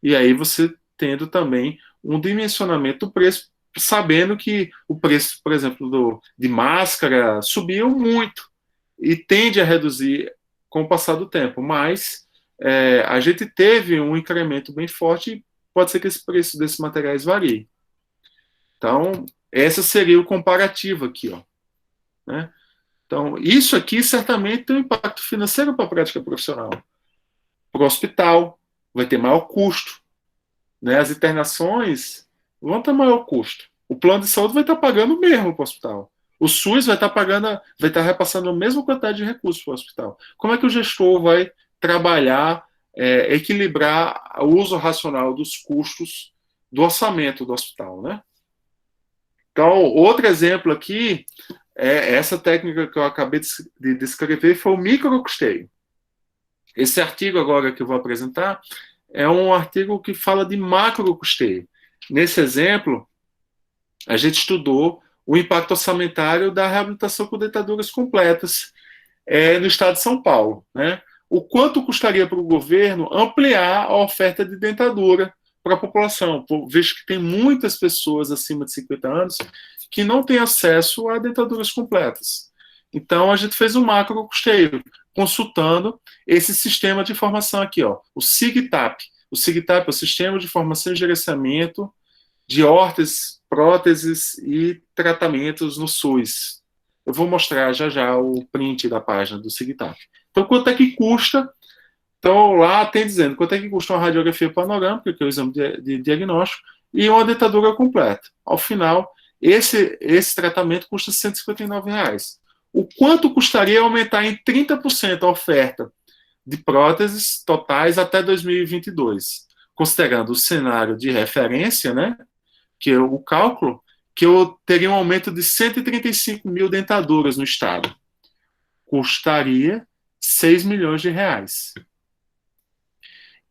E aí você tendo também um dimensionamento do preço, sabendo que o preço, por exemplo, de máscara subiu muito e tende a reduzir com o passar do tempo, mas a gente teve um incremento bem forte e pode ser que esse preço desses materiais varie. Então, essa seria o comparativo aqui, ó, né? Então, isso aqui certamente tem um impacto financeiro para a prática profissional. Para o hospital, vai ter maior custo, né? As internações vão ter maior custo. O plano de saúde vai estar pagando mesmo para o hospital. O SUS vai estar pagando, vai estar repassando a mesma quantidade de recursos para o hospital. Como é que o gestor vai trabalhar, equilibrar o uso racional dos custos do orçamento do hospital, né? Então, outro exemplo aqui essa técnica que eu acabei de descrever foi o microcusteio. Esse artigo agora que eu vou apresentar é um artigo que fala de macrocusteio. Nesse exemplo, a gente estudou o impacto orçamentário da reabilitação com dentaduras completas no estado de São Paulo, né? O quanto custaria para o governo ampliar a oferta de dentadura para a população, visto que tem muitas pessoas acima de 50 anos que não têm acesso a dentaduras completas. Então, a gente fez um macro custeio, consultando esse sistema de informação aqui, ó, o SIGTAP. O SIGTAP é o Sistema de Informação e Gerenciamento de Órteses, Próteses e Tratamentos no SUS. Eu vou mostrar já já o print da página do SIGTAP. Então, quanto é que custa? Então, lá tem dizendo quanto é que custa uma radiografia panorâmica, que é o exame de diagnóstico, e uma dentadura completa. Ao final, esse tratamento custa R$159. O quanto custaria aumentar em 30% a oferta de próteses totais até 2022, considerando o cenário de referência, né, que é o cálculo, que eu teria um aumento de 135 mil dentaduras no estado. Custaria R$6 milhões.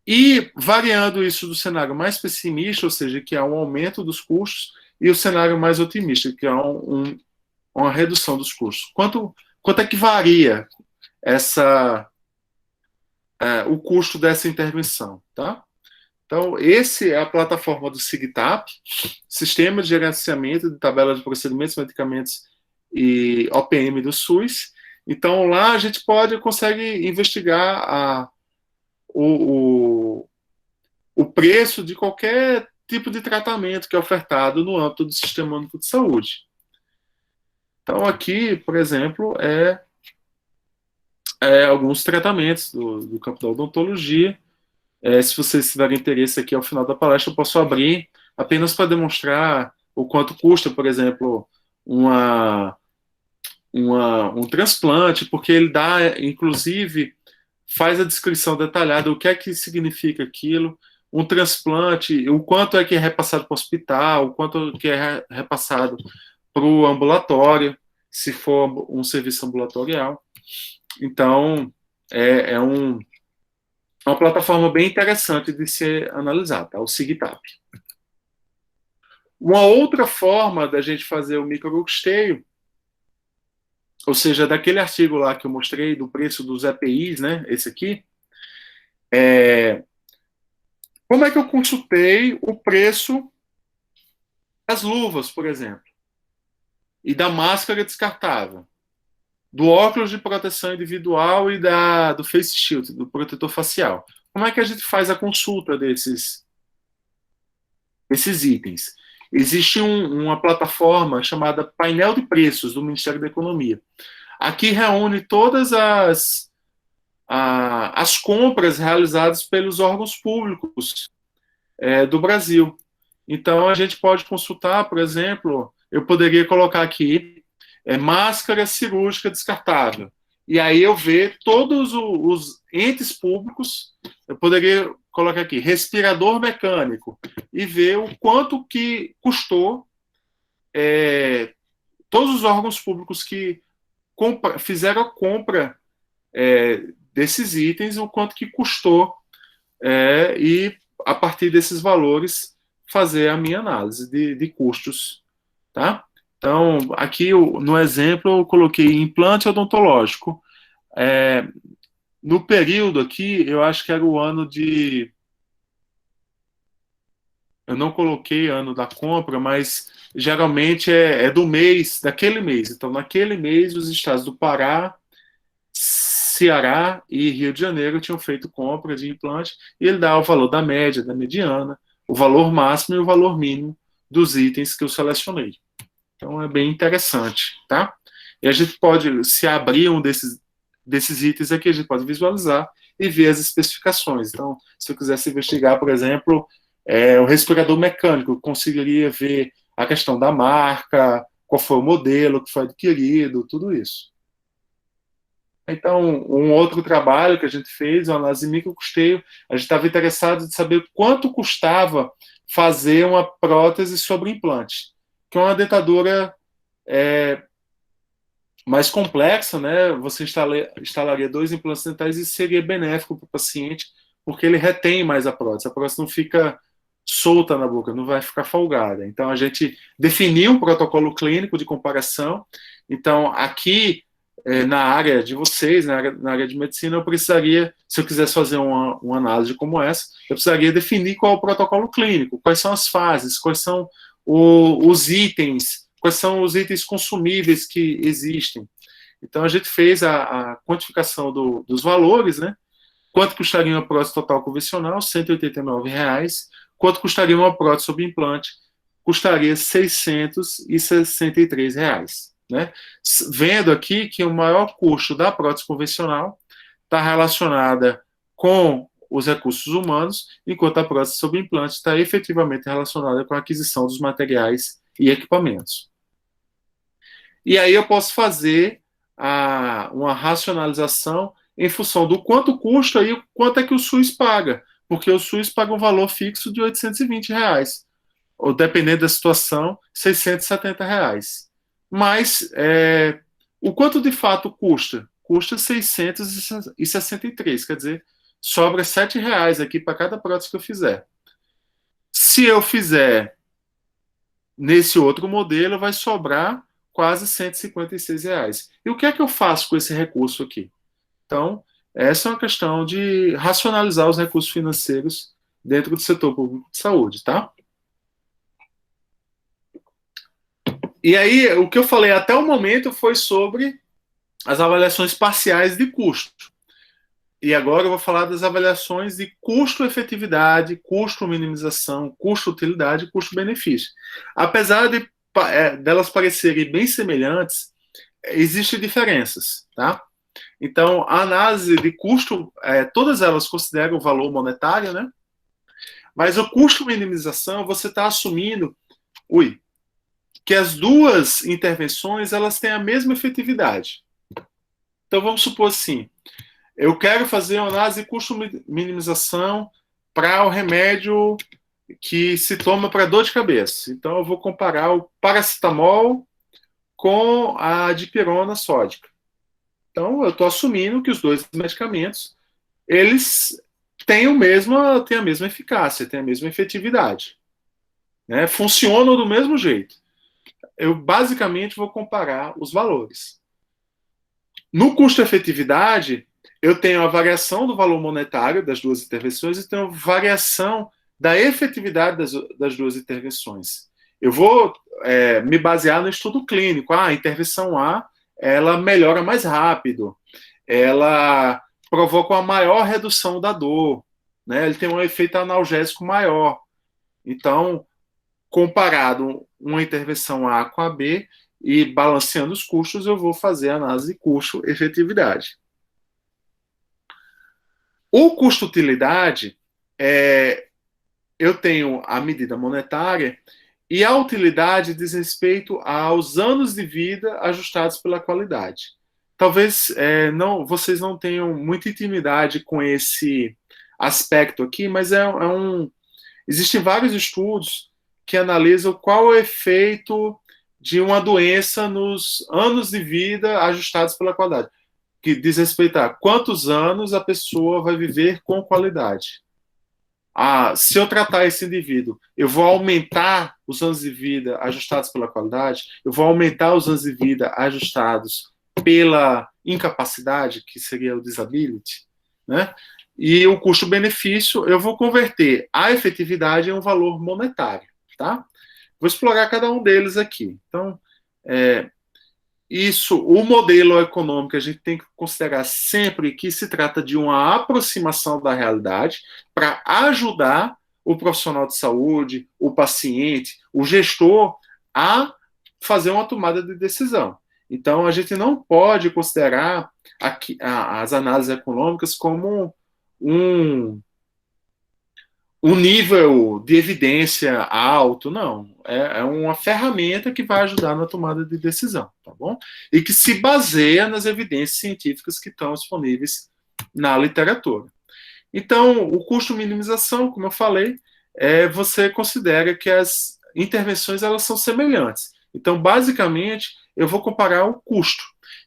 E variando isso do cenário mais pessimista, ou seja, que há um aumento dos custos, e o cenário mais otimista, que há uma redução dos custos. Quanto é que varia o custo dessa intervenção? Tá? Então, esse é a plataforma do SIGTAP, Sistema de Gerenciamento de Tabela de Procedimentos, Medicamentos e OPM do SUS. Então, lá a gente consegue investigar o preço de qualquer tipo de tratamento que é ofertado no âmbito do Sistema Único de Saúde. Então, aqui, por exemplo, alguns tratamentos do campo da odontologia. Se vocês tiverem interesse aqui ao final da palestra, eu posso abrir apenas para demonstrar o quanto custa, por exemplo, uma, um transplante, porque ele dá, inclusive, faz a descrição detalhada, o que é que significa aquilo, um transplante, o quanto é que é repassado para o hospital, o quanto que é repassado para o ambulatório, se for um serviço ambulatorial. Então, é, é um, é uma plataforma bem interessante de ser analisada, tá? O SIGTAP. Uma outra forma da gente fazer o microcusteio, ou seja, daquele artigo lá que eu mostrei do preço dos EPIs, né? Esse aqui, como é que eu consultei o preço das luvas, por exemplo, e da máscara descartável, do óculos de proteção individual e do face shield, do protetor facial? Como é que a gente faz a consulta desses itens? Existe uma plataforma chamada Painel de Preços do Ministério da Economia. Aqui reúne todas as compras realizadas pelos órgãos públicos do Brasil. Então, a gente pode consultar, por exemplo, eu poderia colocar aqui máscara cirúrgica descartável. E aí eu ver todos os entes públicos, eu poderia colocar aqui respirador mecânico e ver o quanto que custou todos os órgãos públicos que fizeram a compra desses itens, o quanto que custou e a partir desses valores fazer a minha análise de custos, tá? Então, aqui no exemplo eu coloquei implante odontológico. No período aqui, eu acho que era o ano de... Eu não coloquei ano da compra, mas geralmente é do mês, daquele mês. Então, naquele mês, os estados do Pará, Ceará e Rio de Janeiro tinham feito compra de implante e ele dá o valor da média, da mediana, o valor máximo e o valor mínimo dos itens que eu selecionei. Então é bem interessante, tá? E a gente pode, se abrir um desses itens aqui, a gente pode visualizar e ver as especificações. Então, se eu quisesse investigar, por exemplo, o respirador mecânico, eu conseguiria ver a questão da marca, qual foi o modelo que foi adquirido, tudo isso. Então, um outro trabalho que a gente fez, uma análise de microcusteio, a gente estava interessado em saber quanto custava fazer uma prótese sobre implante, que é uma dentadura mais complexa, né? Você instalaria 2 implantes dentais e seria benéfico para o paciente, porque ele retém mais a prótese não fica solta na boca, não vai ficar folgada. Então, a gente definiu um protocolo clínico de comparação. Então, aqui na área de vocês, na área de medicina, eu precisaria, se eu quisesse fazer uma análise como essa, eu precisaria definir qual é o protocolo clínico, quais são as fases, quais são os itens, quais são os itens consumíveis que existem. Então, a gente fez a quantificação dos valores, né? Quanto custaria uma prótese total convencional? R$ 189. Quanto custaria uma prótese sob implante? Custaria R$ 663. Né? Vendo aqui que o maior custo da prótese convencional está relacionada com os recursos humanos, enquanto a prótese sob implante está efetivamente relacionada com a aquisição dos materiais e equipamentos. E aí eu posso fazer uma racionalização em função do quanto custa e quanto é que o SUS paga, porque o SUS paga um valor fixo de R$ 820, ou dependendo da situação, R$ 670. Mas o quanto de fato custa? Custa 663, quer dizer, sobra R$ 7 aqui para cada prótese que eu fizer. Se eu fizer nesse outro modelo, vai sobrar quase R$ 156. E o que é que eu faço com esse recurso aqui? Então, essa é uma questão de racionalizar os recursos financeiros dentro do setor público de saúde, tá? E aí, o que eu falei até o momento foi sobre as avaliações parciais de custo. E agora eu vou falar das avaliações de custo-efetividade, custo-minimização, custo-utilidade e custo-benefício. Apesar delas parecerem bem semelhantes, existem diferenças, tá? Então, a análise de custo, todas elas consideram o valor monetário, né? Mas o custo-minimização, você está assumindo, que as duas intervenções elas têm a mesma efetividade. Então, vamos supor assim, eu quero fazer uma análise de custo-minimização para o remédio que se toma para dor de cabeça. Então, eu vou comparar o paracetamol com a dipirona sódica. Então, eu estou assumindo que os dois medicamentos, eles têm a mesma eficácia, têm a mesma efetividade. Né? Funcionam do mesmo jeito. Eu, basicamente, vou comparar os valores. No custo-efetividade, eu tenho a variação do valor monetário das duas intervenções e tenho variação da efetividade das duas intervenções. Eu vou me basear no estudo clínico. A intervenção A, ela melhora mais rápido, ela provoca uma maior redução da dor, né? Ele tem um efeito analgésico maior. Então, comparado uma intervenção A com a B e balanceando os custos, eu vou fazer a análise de custo-efetividade. O custo-utilidade, eu tenho a medida monetária e a utilidade diz respeito aos anos de vida ajustados pela qualidade. Talvez vocês não tenham muita intimidade com esse aspecto aqui, mas existem vários estudos que analisam qual é o efeito de uma doença nos anos de vida ajustados pela qualidade, que diz respeito a quantos anos a pessoa vai viver com qualidade. Se eu tratar esse indivíduo, eu vou aumentar os anos de vida ajustados pela qualidade, eu vou aumentar os anos de vida ajustados pela incapacidade, que seria o disability, né? E o custo-benefício, eu vou converter a efetividade em um valor monetário, tá? Vou explorar cada um deles aqui. Então, o modelo econômico a gente tem que considerar sempre que se trata de uma aproximação da realidade para ajudar o profissional de saúde, o paciente, o gestor a fazer uma tomada de decisão. Então, a gente não pode considerar as análises econômicas como um nível de evidência alto, não. É uma ferramenta que vai ajudar na tomada de decisão, tá bom? E que se baseia nas evidências científicas que estão disponíveis na literatura. Então, o custo-minimização, como eu falei, você considera que as intervenções elas são semelhantes. Então, basicamente, eu vou comparar o custo.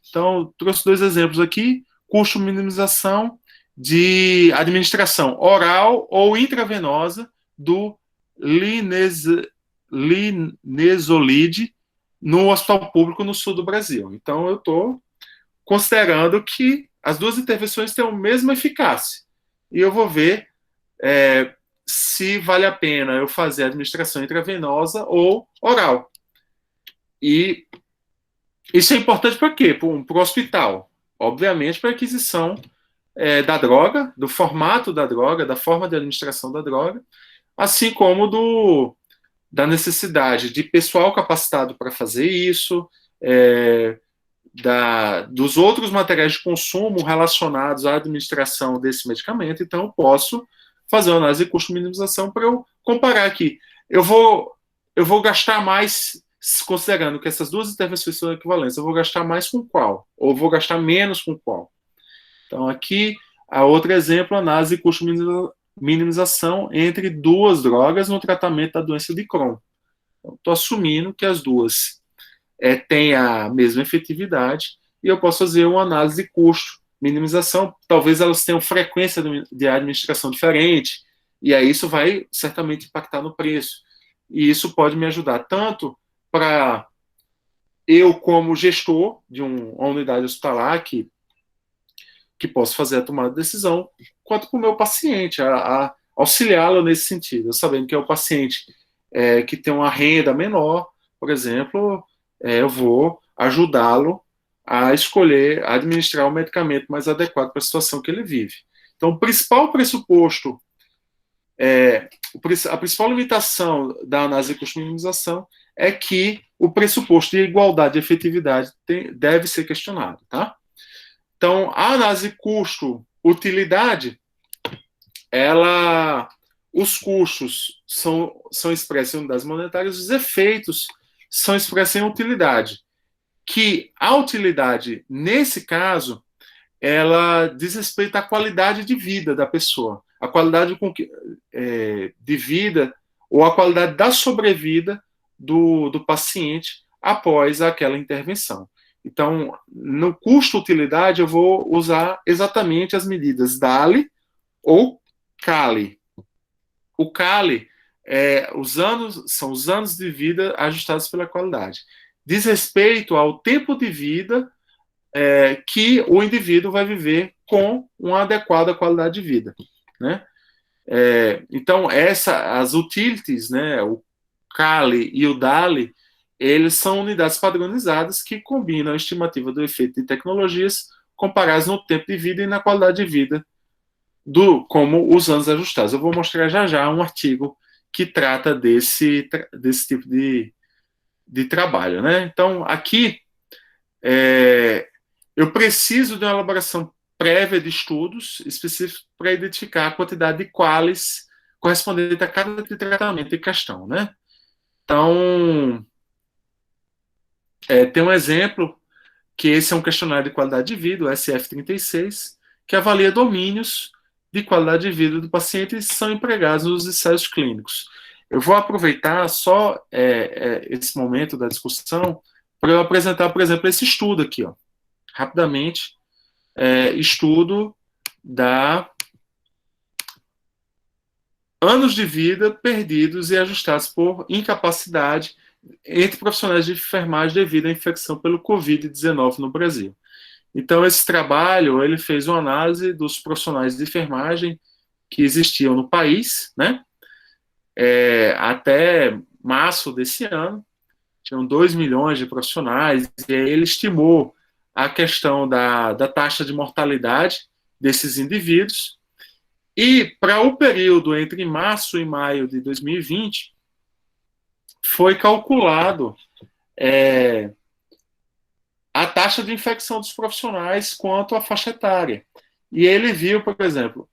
Então, trouxe dois exemplos aqui: custo-minimização de administração oral ou intravenosa do linezolide no hospital público no sul do Brasil. Então, eu estou considerando que as duas intervenções têm a mesma eficácia. E eu vou ver se vale a pena eu fazer a administração intravenosa ou oral. E isso é importante para quê? Para o hospital. Obviamente, para a aquisição da droga, do formato da droga, da forma de administração da droga, assim como da necessidade de pessoal capacitado para fazer isso, dos outros materiais de consumo relacionados à administração desse medicamento. Então, eu posso fazer uma análise de custo-minimização para eu comparar aqui. Eu vou gastar mais, considerando que essas duas intervenções são equivalentes, eu vou gastar mais com qual? Ou vou gastar menos com qual? Então, aqui, outro exemplo, análise de custo-minimização entre duas drogas no tratamento da doença de Crohn. Estou assumindo que as duas têm a mesma efetividade e eu posso fazer uma análise de custo-minimização. Talvez elas tenham frequência de administração diferente, e aí isso vai certamente impactar no preço. E isso pode me ajudar tanto para eu, como gestor de uma unidade hospitalar, que posso fazer a tomada de decisão, quanto para o meu paciente, a auxiliá-lo nesse sentido, sabendo que é o paciente que tem uma renda menor, por exemplo, eu vou ajudá-lo a escolher, a administrar o medicamento mais adequado para a situação que ele vive. Então, o principal pressuposto, a principal limitação da análise de custo-minimização é que o pressuposto de igualdade e efetividade deve ser questionado, tá? Então, a análise custo-utilidade, os custos são expressos em unidades monetárias, os efeitos são expressos em utilidade, que a utilidade, nesse caso, ela diz respeito à qualidade de vida da pessoa, a qualidade de vida ou a qualidade da sobrevida do paciente após aquela intervenção. Então, no custo-utilidade, eu vou usar exatamente as medidas DALI ou CALI. O CALI são os anos de vida ajustados pela qualidade. Diz respeito ao tempo de vida que o indivíduo vai viver com uma adequada qualidade de vida, né? Então, as utilities, né, o CALI e o DALI, eles são unidades padronizadas que combinam a estimativa do efeito de tecnologias comparadas no tempo de vida e na qualidade de vida como os anos ajustados. Eu vou mostrar já um artigo que trata desse tipo de trabalho, né? Então, aqui, eu preciso de uma elaboração prévia de estudos específicos para identificar a quantidade de quales correspondente a cada tratamento em questão, né? Então, tem um exemplo, que esse é um questionário de qualidade de vida, o SF-36, que avalia domínios de qualidade de vida do paciente e são empregados nos ensaios clínicos. Eu vou aproveitar só esse momento da discussão para eu apresentar, por exemplo, esse estudo aqui, ó, rapidamente, estudo da anos de vida perdidos e ajustados por incapacidade entre profissionais de enfermagem devido à infecção pelo Covid-19 no Brasil. Então, esse trabalho, ele fez uma análise dos profissionais de enfermagem que existiam no país, né? Até março desse ano, tinham 2 milhões de profissionais, e aí ele estimou a questão da taxa de mortalidade desses indivíduos, e para o período entre março e maio de 2020, foi calculado a taxa de infecção dos profissionais quanto à faixa etária. E ele viu, por exemplo,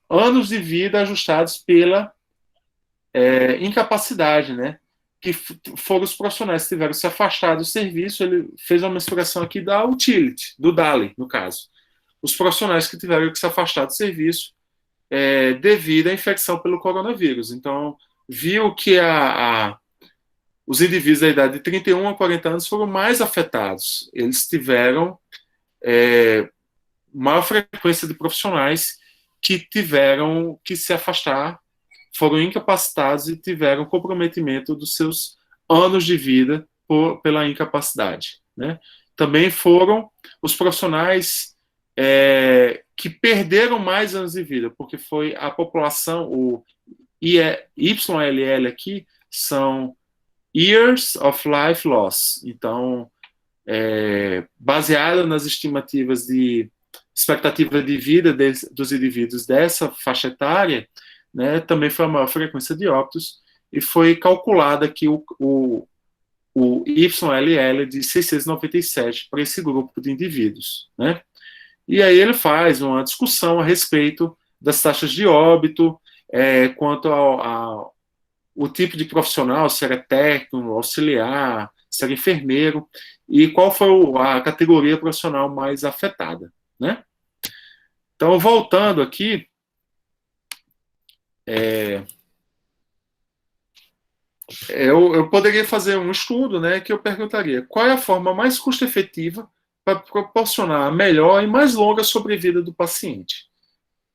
anos de vida ajustados pela incapacidade, né? Que foram os profissionais que tiveram que se afastar do serviço. Ele fez uma mensuração aqui da utility, do DALI, no caso. Os profissionais que tiveram que se afastar do serviço devido à infecção pelo coronavírus. Então, viu que os indivíduos da idade de 31 a 40 anos foram mais afetados. Eles tiveram maior frequência de profissionais que tiveram que se afastar, foram incapacitados e tiveram comprometimento dos seus anos de vida pela incapacidade, né? Também foram os profissionais que perderam mais anos de vida, porque foi a população, o YLL aqui, são Years of Life Loss. Então, baseado nas estimativas de expectativa de vida dos indivíduos dessa faixa etária, né, também foi a maior frequência de óbitos, e foi calculada aqui o YLL de 697 para esse grupo de indivíduos, né? E aí ele faz uma discussão a respeito das taxas de óbito, quanto ao o tipo de profissional, se era técnico, auxiliar, se era enfermeiro, e qual foi a categoria profissional mais afetada, né? Então, voltando aqui, eu poderia fazer um estudo, né, que eu perguntaria qual é a forma mais custo-efetiva para proporcionar a melhor e mais longa sobrevida do paciente.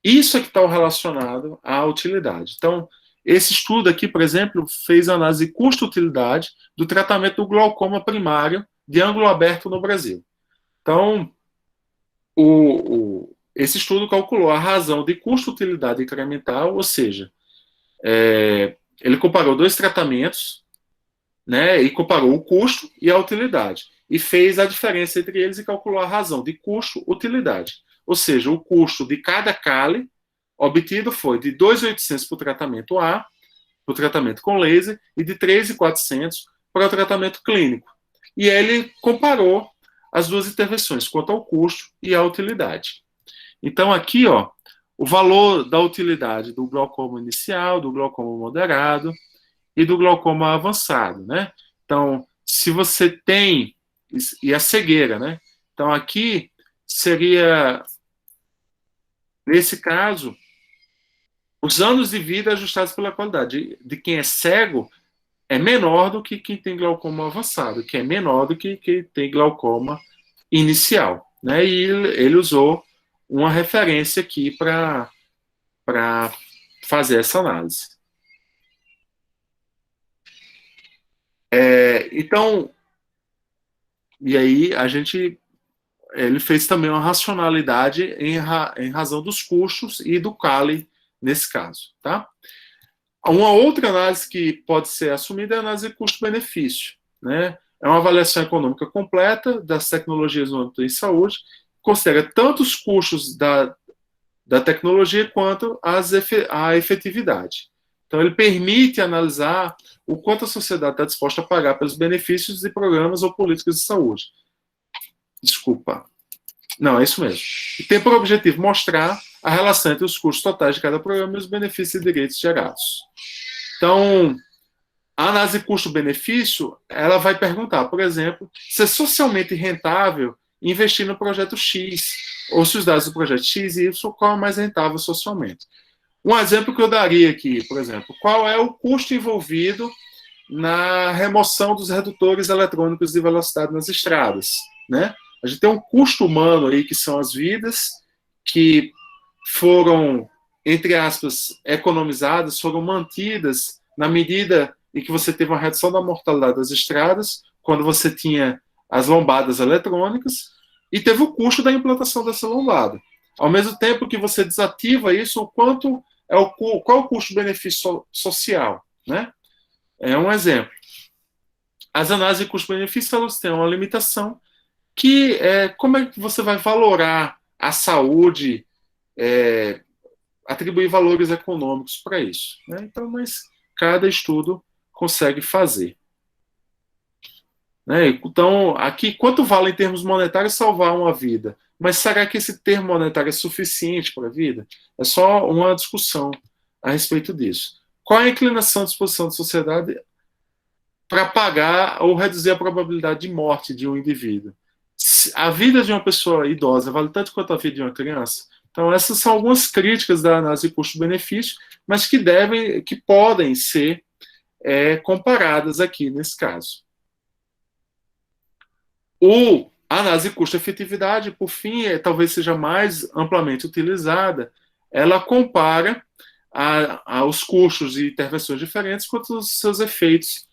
Isso é que está relacionado à utilidade. Então, esse estudo aqui, por exemplo, fez a análise de custo-utilidade do tratamento do glaucoma primário de ângulo aberto no Brasil. Então, esse estudo calculou a razão de custo-utilidade incremental, ou seja, ele comparou 2 tratamentos, né, e comparou o custo e a utilidade, e fez a diferença entre eles e calculou a razão de custo-utilidade. Ou seja, o custo de cada CALI obtido foi de 2.800 para o tratamento A para o tratamento com laser e de 3.400 para o tratamento clínico. E ele comparou as duas intervenções quanto ao custo e à utilidade. Então, aqui, ó, o valor da utilidade do glaucoma inicial, do glaucoma moderado e do glaucoma avançado, né? Então, se você tem, e a cegueira, né? Então, aqui seria, nesse caso, os anos de vida ajustados pela qualidade. De quem é cego é menor do que quem tem glaucoma avançado, que é menor do que quem tem glaucoma inicial, né? E ele usou uma referência aqui para fazer essa análise. Então, e aí ele fez também uma racionalidade em razão dos custos e do CALI nesse caso, tá? Uma outra análise que pode ser assumida é a análise de custo-benefício, né? É uma avaliação econômica completa das tecnologias no âmbito de saúde, considera tanto os custos da tecnologia quanto a efetividade. Então, ele permite analisar o quanto a sociedade está disposta a pagar pelos benefícios de programas ou políticas de saúde. Desculpa. Não, é isso mesmo. E tem por objetivo mostrar a relação entre os custos totais de cada programa e os benefícios e direitos gerados. Então, a análise custo-benefício, ela vai perguntar, por exemplo, se é socialmente rentável investir no projeto X, ou se os dados do projeto X e Y, qual é mais rentável socialmente. Um exemplo que eu daria aqui, por exemplo, qual é o custo envolvido na remoção dos redutores eletrônicos de velocidade nas estradas, né? A gente tem um custo humano aí, que são as vidas que foram, entre aspas, economizadas, foram mantidas na medida em que você teve uma redução da mortalidade das estradas, quando você tinha as lombadas eletrônicas, e teve o custo da implantação dessa lombada. Ao mesmo tempo que você desativa isso, qual é o custo-benefício social, né? É um exemplo. As análises de custo-benefício, elas têm uma limitação que é como é que você vai valorar a saúde, atribuir valores econômicos para isso, né? Então, mas cada estudo consegue fazer, né? Então, aqui, quanto vale em termos monetários salvar uma vida? Mas será que esse termo monetário é suficiente para a vida? É só uma discussão a respeito disso. Qual é a inclinação à disposição da sociedade para pagar ou reduzir a probabilidade de morte de um indivíduo? A vida de uma pessoa idosa vale tanto quanto a vida de uma criança? Então, essas são algumas críticas da análise de custo-benefício, mas que podem ser comparadas aqui nesse caso. A análise de custo-efetividade, por fim, talvez seja mais amplamente utilizada. Ela compara os custos de intervenções diferentes quanto os seus efeitos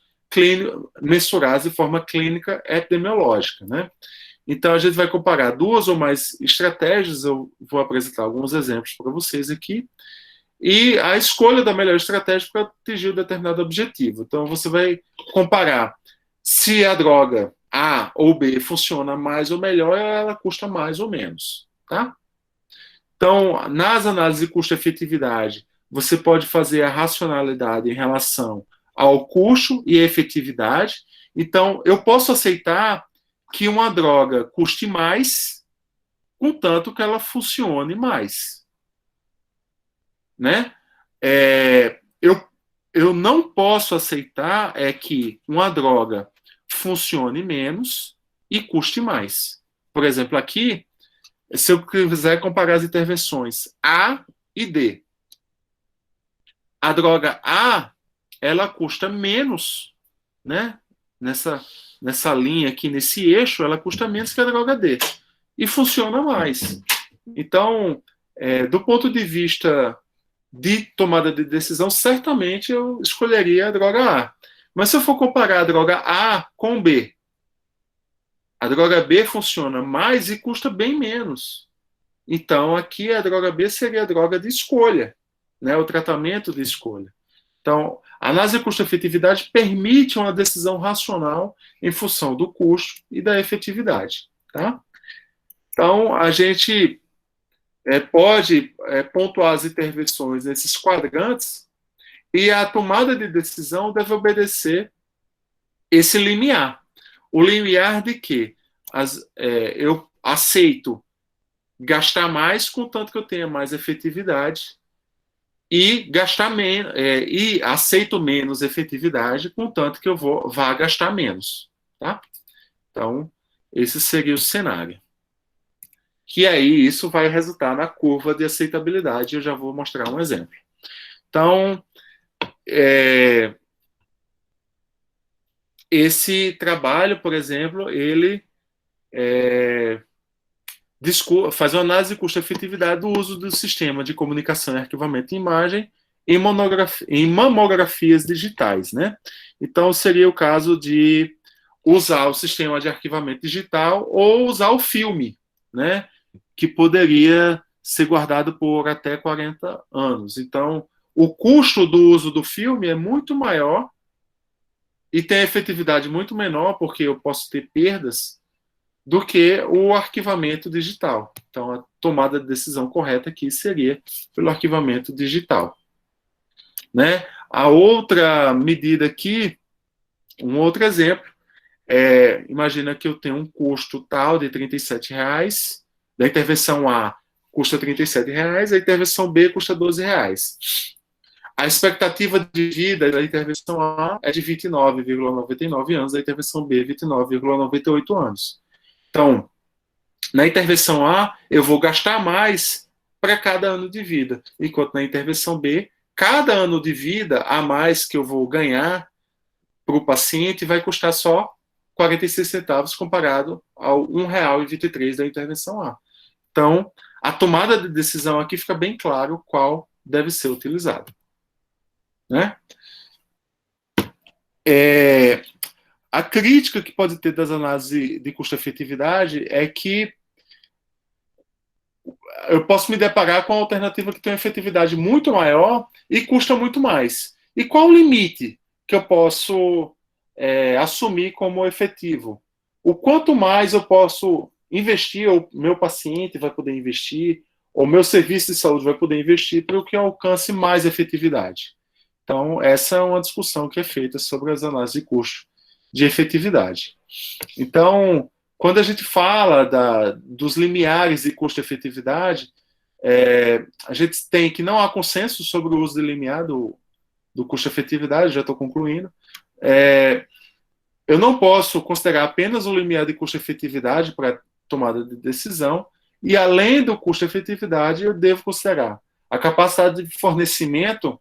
mensurados de forma clínica epidemiológica, né? Então, a gente vai comparar duas ou mais estratégias, eu vou apresentar alguns exemplos para vocês aqui, e a escolha da melhor estratégia para atingir um determinado objetivo. Então, você vai comparar se a droga A ou B funciona mais ou melhor, ela custa mais ou menos, tá? Então, nas análises de custo-efetividade, você pode fazer a racionalidade em relação ao custo e efetividade. Então, eu posso aceitar que uma droga custe mais, contanto que ela funcione mais, né? Eu não posso aceitar que uma droga funcione menos e custe mais. Por exemplo, aqui, se eu quiser comparar as intervenções A e D, a droga A, ela custa menos, né? Nessa linha aqui, nesse eixo, ela custa menos que a droga D. E funciona mais. Então, do ponto de vista de tomada de decisão, certamente eu escolheria a droga A. Mas se eu for comparar a droga A com B, a droga B funciona mais e custa bem menos. Então, aqui a droga B seria a droga de escolha, né? O tratamento de escolha. Então, a análise de custo-efetividade permite uma decisão racional em função do custo e da efetividade, tá? Então, a gente pode pontuar as intervenções nesses quadrantes E a tomada de decisão deve obedecer esse limiar. O limiar de que eu aceito gastar mais, contanto que eu tenha mais efetividade, e gastar menos, e aceito menos efetividade, contanto que eu vá gastar menos. Tá? Então, esse seria o cenário. Que aí isso vai resultar na curva de aceitabilidade. Eu já vou mostrar um exemplo. Então, esse trabalho, por exemplo, ele faz uma análise de custo-efetividade do uso do sistema de comunicação e arquivamento de imagem em mamografias digitais, né? Então, seria o caso de usar o sistema de arquivamento digital ou usar o filme, né? Que poderia ser guardado por até 40 anos. Então, o custo do uso do filme é muito maior e tem efetividade muito menor, porque eu posso ter perdas, do que o arquivamento digital. Então, a tomada de decisão correta aqui seria pelo arquivamento digital. Né? A outra medida aqui, um outro exemplo, imagina que eu tenho um custo tal de R$ 37, da intervenção A custa R$ 37, a intervenção B custa R$ 12. A expectativa de vida da intervenção A é de 29,99 anos, da intervenção B, 29,98 anos. Então, na intervenção A, eu vou gastar mais para cada ano de vida, enquanto na intervenção B, cada ano de vida a mais que eu vou ganhar para o paciente vai custar só 46 centavos comparado ao R$ 1,23 da intervenção A. Então, a tomada de decisão aqui fica bem claro qual deve ser utilizado. Né? A crítica que pode ter das análises de custo-efetividade é que eu posso me deparar com uma alternativa que tem uma efetividade muito maior e custa muito mais. E qual o limite que eu posso assumir como efetivo? O quanto mais eu posso investir, ou meu paciente vai poder investir, ou meu serviço de saúde vai poder investir para que eu alcance mais efetividade. Então, essa é uma discussão que é feita sobre as análises de custo de efetividade. Então, quando a gente fala dos limiares de custo-efetividade, a gente tem que não há consenso sobre o uso de limiar do custo-efetividade, já estou concluindo. Eu não posso considerar apenas o limiar de custo-efetividade para tomada de decisão, e além do custo-efetividade, eu devo considerar a capacidade de fornecimento,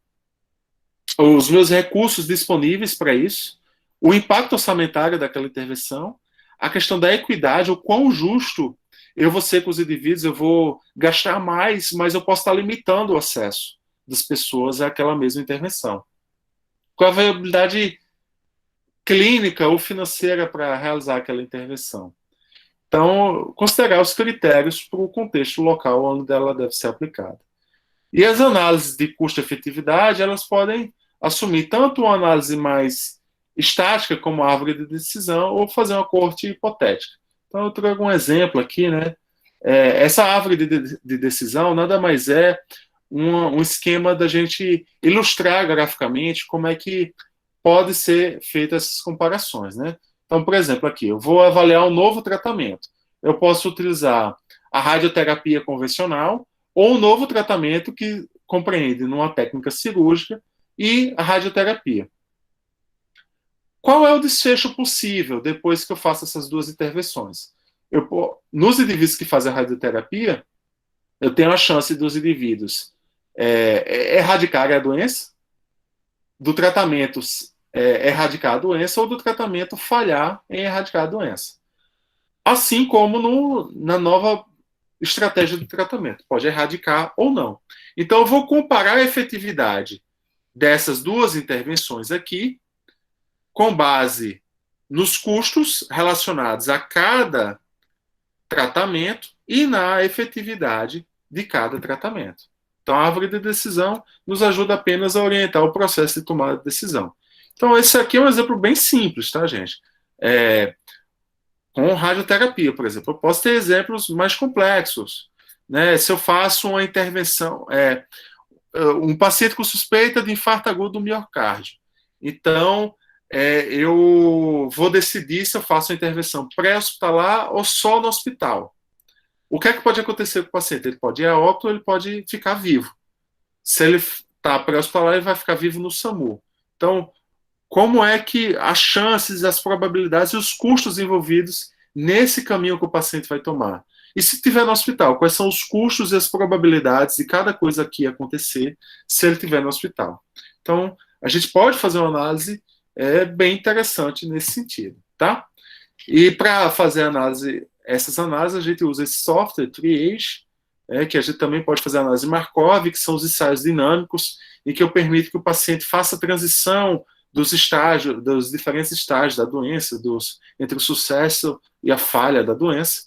os meus recursos disponíveis para isso, o impacto orçamentário daquela intervenção, a questão da equidade, o quão justo eu vou ser com os indivíduos, eu vou gastar mais, mas eu posso estar limitando o acesso das pessoas àquela mesma intervenção. Qual a viabilidade clínica ou financeira para realizar aquela intervenção? Então, considerar os critérios para o contexto local onde ela deve ser aplicada. E as análises de custo-efetividade, elas podem assumir tanto uma análise mais estática, como a árvore de decisão, ou fazer uma corte hipotética. Então, eu trago um exemplo aqui, né? Essa árvore de decisão nada mais é um esquema da gente ilustrar graficamente como é que pode ser feitas essas comparações, né? Então, por exemplo, aqui, eu vou avaliar um novo tratamento. Eu posso utilizar a radioterapia convencional ou um novo tratamento que compreende numa técnica cirúrgica e a radioterapia. Qual é o desfecho possível depois que eu faço essas duas intervenções? Nos indivíduos que fazem a radioterapia, eu tenho a chance dos indivíduos erradicarem a doença, do tratamento erradicar a doença ou do tratamento falhar em erradicar a doença. Assim como na nova estratégia de tratamento. Pode erradicar ou não. Então, eu vou comparar a efetividade dessas duas intervenções aqui com base nos custos relacionados a cada tratamento e na efetividade de cada tratamento. Então, a árvore de decisão nos ajuda apenas a orientar o processo de tomada de decisão. Então, esse aqui é um exemplo bem simples, tá, gente? Com radioterapia, por exemplo. Eu posso ter exemplos mais complexos. Né? Se eu faço uma intervenção, um paciente com suspeita de infarto agudo do miocárdio. Então, eu vou decidir se eu faço a intervenção pré-hospitalar ou só no hospital. O que é que pode acontecer com o paciente? Ele pode ir a óbito ou ele pode ficar vivo. Se ele está pré-hospitalar, ele vai ficar vivo no SAMU. Então, como é que as chances, as probabilidades e os custos envolvidos nesse caminho que o paciente vai tomar? E se estiver no hospital, quais são os custos e as probabilidades de cada coisa aqui acontecer se ele estiver no hospital? Então, a gente pode fazer uma análise bem interessante nesse sentido, tá? E para fazer essas análises, a gente usa esse software, Triage, que a gente também pode fazer análise Markov, que são os ensaios dinâmicos, em que eu permito que o paciente faça a transição dos estágios, dos diferentes estágios da doença, entre o sucesso e a falha da doença.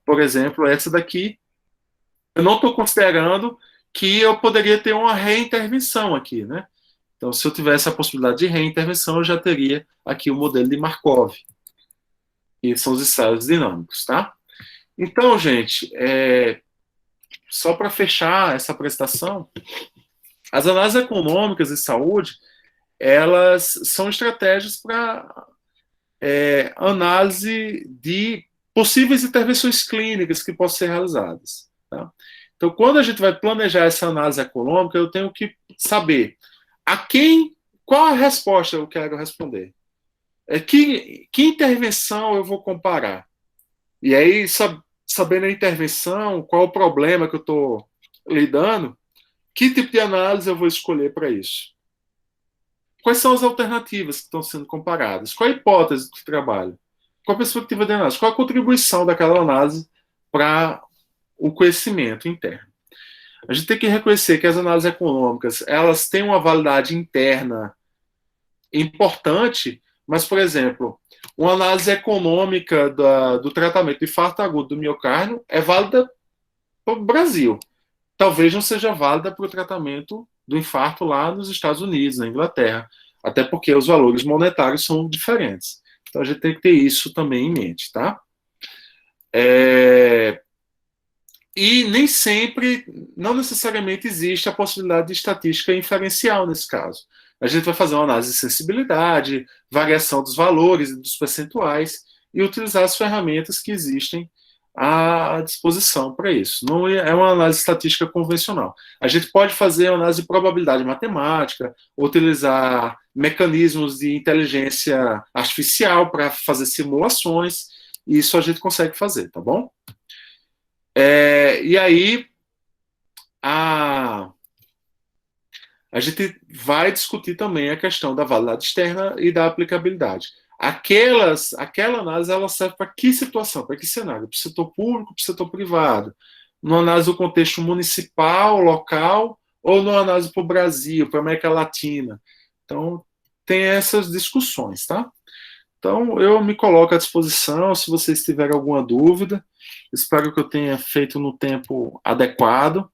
Por exemplo, essa daqui, eu não estou considerando que eu poderia ter uma reintervenção aqui, né? Então, se eu tivesse a possibilidade de reintervenção, eu já teria aqui o modelo de Markov, que são os ensaios dinâmicos, tá? Então, gente, só para fechar essa apresentação, as análises econômicas de saúde, elas são estratégias para análise de possíveis intervenções clínicas que possam ser realizadas. Tá? Então, quando a gente vai planejar essa análise econômica, eu tenho que saber qual a resposta eu quero responder. Que intervenção eu vou comparar? E aí, sabendo a intervenção, qual o problema que eu estou lidando, que tipo de análise eu vou escolher para isso? Quais são as alternativas que estão sendo comparadas? Qual a hipótese de trabalho? Qual a perspectiva de análise? Qual a contribuição daquela análise para o conhecimento interno? A gente tem que reconhecer que as análises econômicas, elas têm uma validade interna importante, mas, por exemplo, uma análise econômica do tratamento de infarto agudo do miocárdio é válida para o Brasil. Talvez não seja válida para o tratamento do infarto lá nos Estados Unidos, na Inglaterra, até porque os valores monetários são diferentes. Então a gente tem que ter isso também em mente, tá? E nem sempre, não necessariamente existe a possibilidade de estatística inferencial nesse caso. A gente vai fazer uma análise de sensibilidade, variação dos valores e dos percentuais e utilizar as ferramentas que existem à disposição para isso. Não é uma análise estatística convencional. A gente pode fazer uma análise de probabilidade matemática, utilizar mecanismos de inteligência artificial para fazer simulações, e isso a gente consegue fazer, tá bom? E aí, a gente vai discutir também a questão da validade externa e da aplicabilidade. Aquela análise, ela serve para que situação, para que cenário? Para o setor público, para o setor privado? Numa análise do contexto municipal, local, ou numa análise para o Brasil, para a América Latina? Então, tem essas discussões, tá? Então, eu me coloco à disposição, se vocês tiverem alguma dúvida. Espero que eu tenha feito no tempo adequado.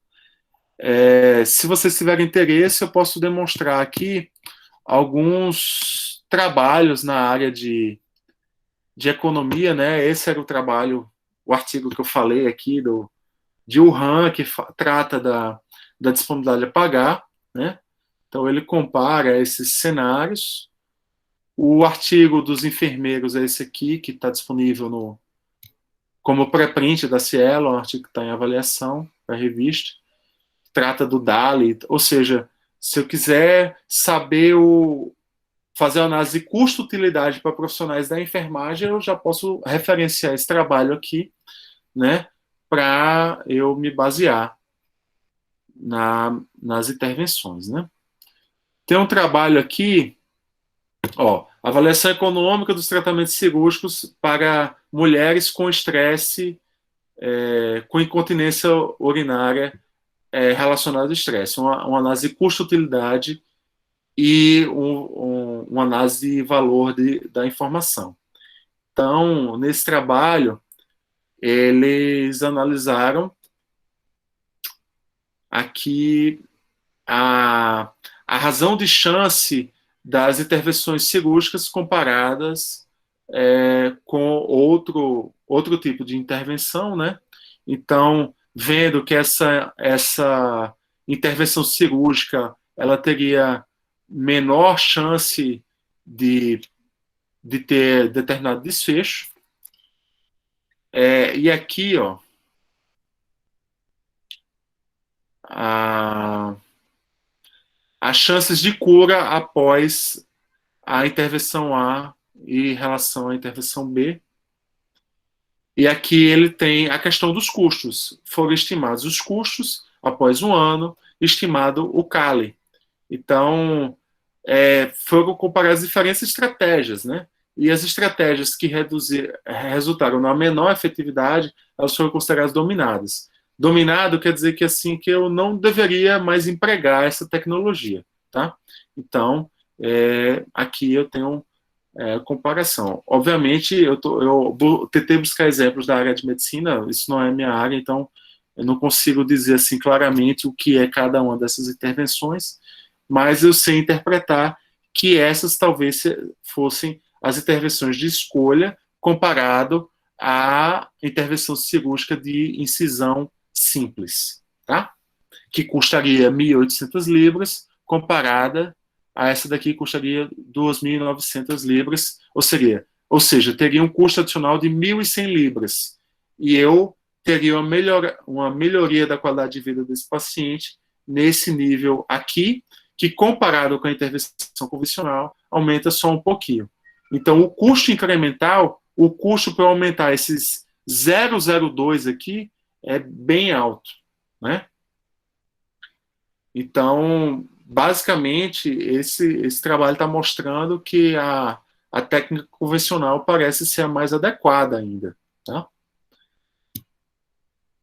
Se vocês tiverem interesse, eu posso demonstrar aqui alguns trabalhos na área de economia, né? Esse era o artigo que eu falei aqui de Wuhan, que trata da disponibilidade a pagar, né? Então, ele compara esses cenários. O artigo dos enfermeiros é esse aqui, que está disponível como pré-print da Cielo, um artigo que está em avaliação para a revista. Trata do DALI, ou seja, se eu quiser saber fazer a análise de custo-utilidade para profissionais da enfermagem, eu já posso referenciar esse trabalho aqui, né, para eu me basear nas intervenções, né. Tem um trabalho aqui, avaliação econômica dos tratamentos cirúrgicos para mulheres com estresse, com incontinência urinária relacionada ao estresse. Uma análise de custo-utilidade e uma análise de valor da informação. Então, nesse trabalho, eles analisaram aqui a razão de chance das intervenções cirúrgicas comparadas com outro tipo de intervenção, né? Então, vendo que essa intervenção cirúrgica ela teria menor chance de ter determinado desfecho. E aqui, ó, as chances de cura após a intervenção A em relação à intervenção B. E aqui ele tem a questão dos custos. Foram estimados os custos após um ano, estimado o CALI. Então, foram comparadas diferentes estratégias, né? E as estratégias que resultaram na menor efetividade, elas foram consideradas dominadas. Dominado quer dizer que assim que eu não deveria mais empregar essa tecnologia, tá? Então, aqui eu tenho comparação. Obviamente, eu tentei buscar exemplos da área de medicina, isso não é minha área, então eu não consigo dizer assim claramente o que é cada uma dessas intervenções, mas eu sei interpretar que essas talvez fossem as intervenções de escolha comparado à intervenção cirúrgica de incisão simples, tá? Que custaria 1.800 libras, comparada a essa daqui que custaria 2.900 libras, ou seja, teria um custo adicional de 1.100 libras. E eu teria uma melhoria da qualidade de vida desse paciente nesse nível aqui, que comparado com a intervenção convencional, aumenta só um pouquinho. Então, o custo incremental, o custo para aumentar esses 0,02 aqui é bem alto, né? Então, basicamente, esse trabalho está mostrando que a técnica convencional parece ser a mais adequada ainda. Tá?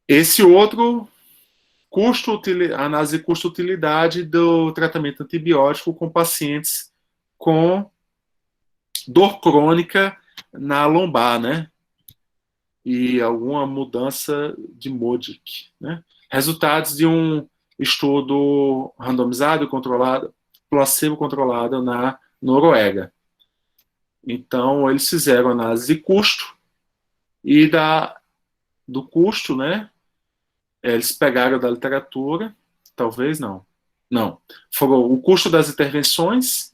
Esse outro, análise de custo-utilidade do tratamento antibiótico com pacientes com dor crônica na lombar, né? E alguma mudança de Modic, né? Resultados de um estudo randomizado, controlado, placebo controlado na Noruega. Então, eles fizeram análise de custo e do custo, né? Eles pegaram da literatura, talvez não. Não. Foram o custo das intervenções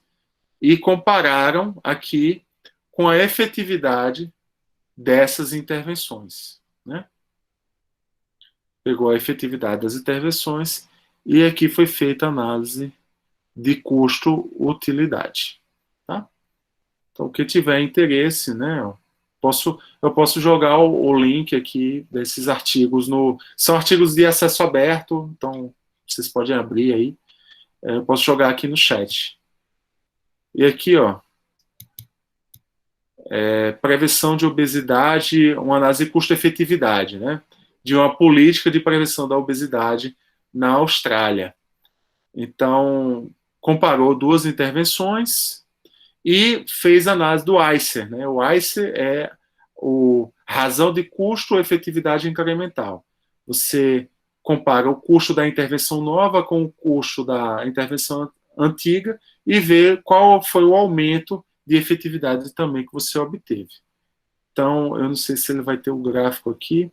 e compararam aqui com a efetividade dessas intervenções, né? Pegou a efetividade das intervenções e aqui foi feita a análise de custo-utilidade. Tá? Então, quem tiver interesse, né, eu posso jogar o link aqui desses artigos. São artigos de acesso aberto, então vocês podem abrir aí. Eu posso jogar aqui no chat. E aqui, ó, prevenção de obesidade, uma análise de custo-efetividade, né, de uma política de prevenção da obesidade na Austrália. Então, comparou duas intervenções e fez análise do ICER. Né? O ICER é o razão de custo ou efetividade incremental. Você compara o custo da intervenção nova com o custo da intervenção antiga e vê qual foi o aumento de efetividade também que você obteve. Então, eu não sei se ele vai ter o gráfico aqui.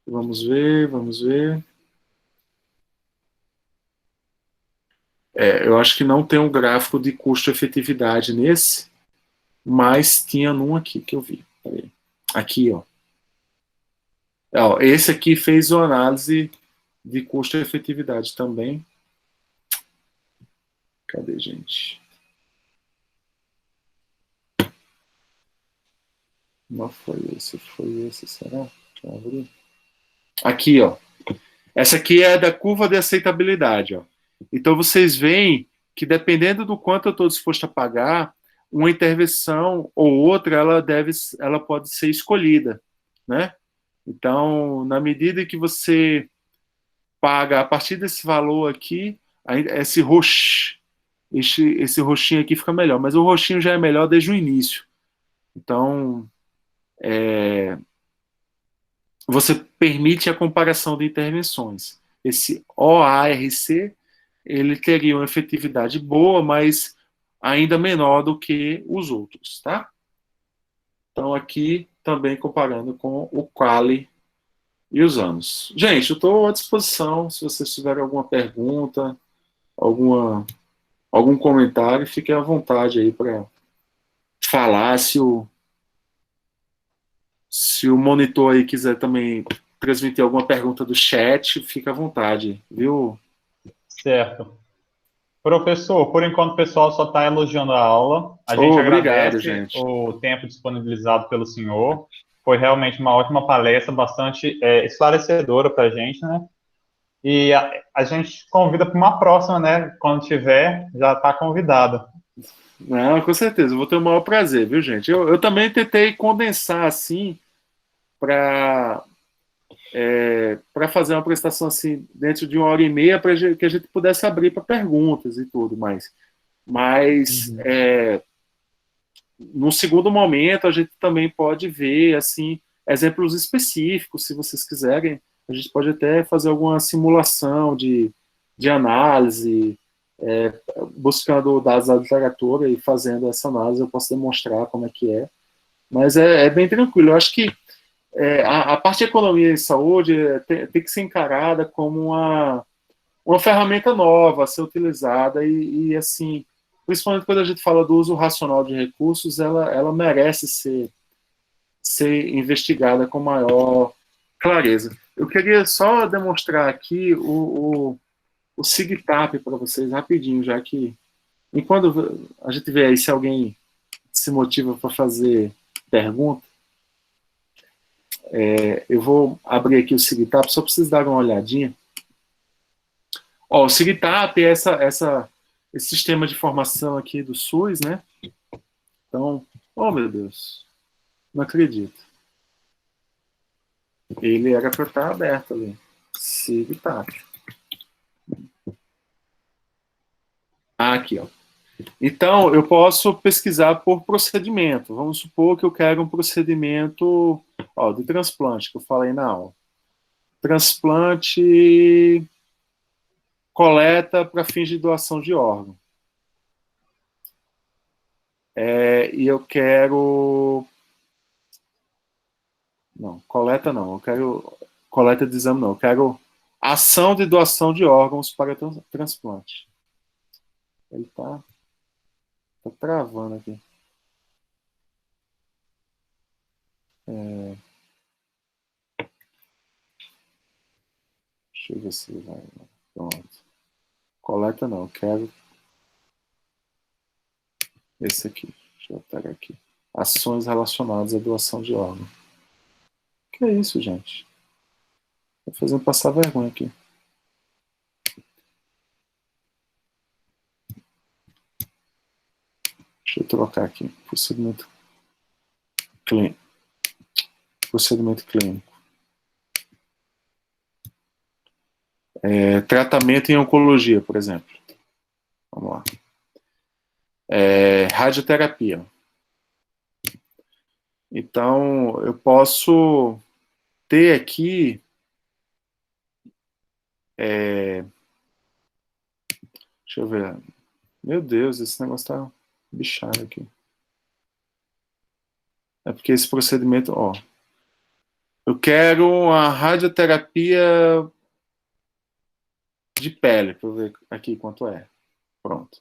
Vamos ver, vamos ver. Eu acho que não tem um gráfico de custo-efetividade nesse, mas tinha num aqui que eu vi. Aqui, ó. Esse aqui fez uma análise de custo-efetividade também. Cadê, gente? Não foi esse, será? Aqui, ó. Essa aqui é da curva de aceitabilidade, ó. Então vocês veem que dependendo do quanto eu estou disposto a pagar, uma intervenção ou outra ela pode ser escolhida, né? Então, na medida que você paga a partir desse valor aqui, esse roxinho aqui fica melhor, mas o roxinho já é melhor desde o início. Então, você permite a comparação de intervenções. Esse OARC, ele teria uma efetividade boa, mas ainda menor do que os outros, tá? Então, aqui também comparando com o QALY e os anos. Gente, eu estou à disposição, se vocês tiverem alguma pergunta, alguma, algum comentário, fiquem à vontade aí para falar. Se o monitor aí quiser também transmitir alguma pergunta do chat, fica à vontade, viu? Certo. Professor, por enquanto o pessoal só está elogiando a aula. A gente Oh, obrigado, agradece gente. o tempo disponibilizado pelo senhor. Foi realmente uma ótima palestra, bastante esclarecedora para a gente, né? E a gente convida para uma próxima, né? Quando tiver, já está convidada. Não, com certeza, eu vou ter o maior prazer, viu, gente? Eu também tentei condensar assim para para fazer uma apresentação assim dentro de 1 hora e meia para que a gente pudesse abrir para perguntas e tudo mais. Mas Uhum. no segundo momento a gente também pode ver assim exemplos específicos, se vocês quiserem. A gente pode até fazer alguma simulação de análise, buscando dados da literatura e fazendo essa análise, eu posso demonstrar como é que é. Mas é bem tranquilo. Eu acho que a parte de economia e saúde tem que ser encarada como uma ferramenta nova a ser utilizada e, assim, principalmente quando a gente fala do uso racional de recursos, ela merece ser investigada com maior clareza. Eu queria só demonstrar aqui o SIGTAP para vocês rapidinho, já que enquanto a gente vê aí se alguém se motiva para fazer pergunta, eu vou abrir aqui o SIGTAP só para vocês darem uma olhadinha. Ó, o SIGTAP é esse sistema de formação aqui do SUS, né? Então, oh meu Deus, não acredito. Ele era para estar aberto ali. SIGTAP. Ah, aqui, ó. Então, eu posso pesquisar por procedimento. Vamos supor que eu quero um procedimento de transplante, que eu falei na aula. Transplante coleta para fins de doação de órgão. E eu quero. Não, coleta não. Eu quero. Coleta de exame não. Eu quero ação de doação de órgãos para transplante. Ele tá travando aqui. Deixa eu ver se ele vai. Pronto. Coleta não. Eu quero esse aqui. Deixa eu pegar aqui. Ações relacionadas à doação de órgão. Que é isso, gente? Tô fazendo passar vergonha aqui. Deixa eu trocar aqui. Procedimento clínico. Procedimento clínico. Tratamento em oncologia, por exemplo. Vamos lá. Radioterapia. Então, eu posso ter aqui. Deixa eu ver. Meu Deus, esse negócio tá bichado aqui. É porque esse procedimento, ó. Eu quero a radioterapia de pele, para eu ver aqui quanto é. Pronto.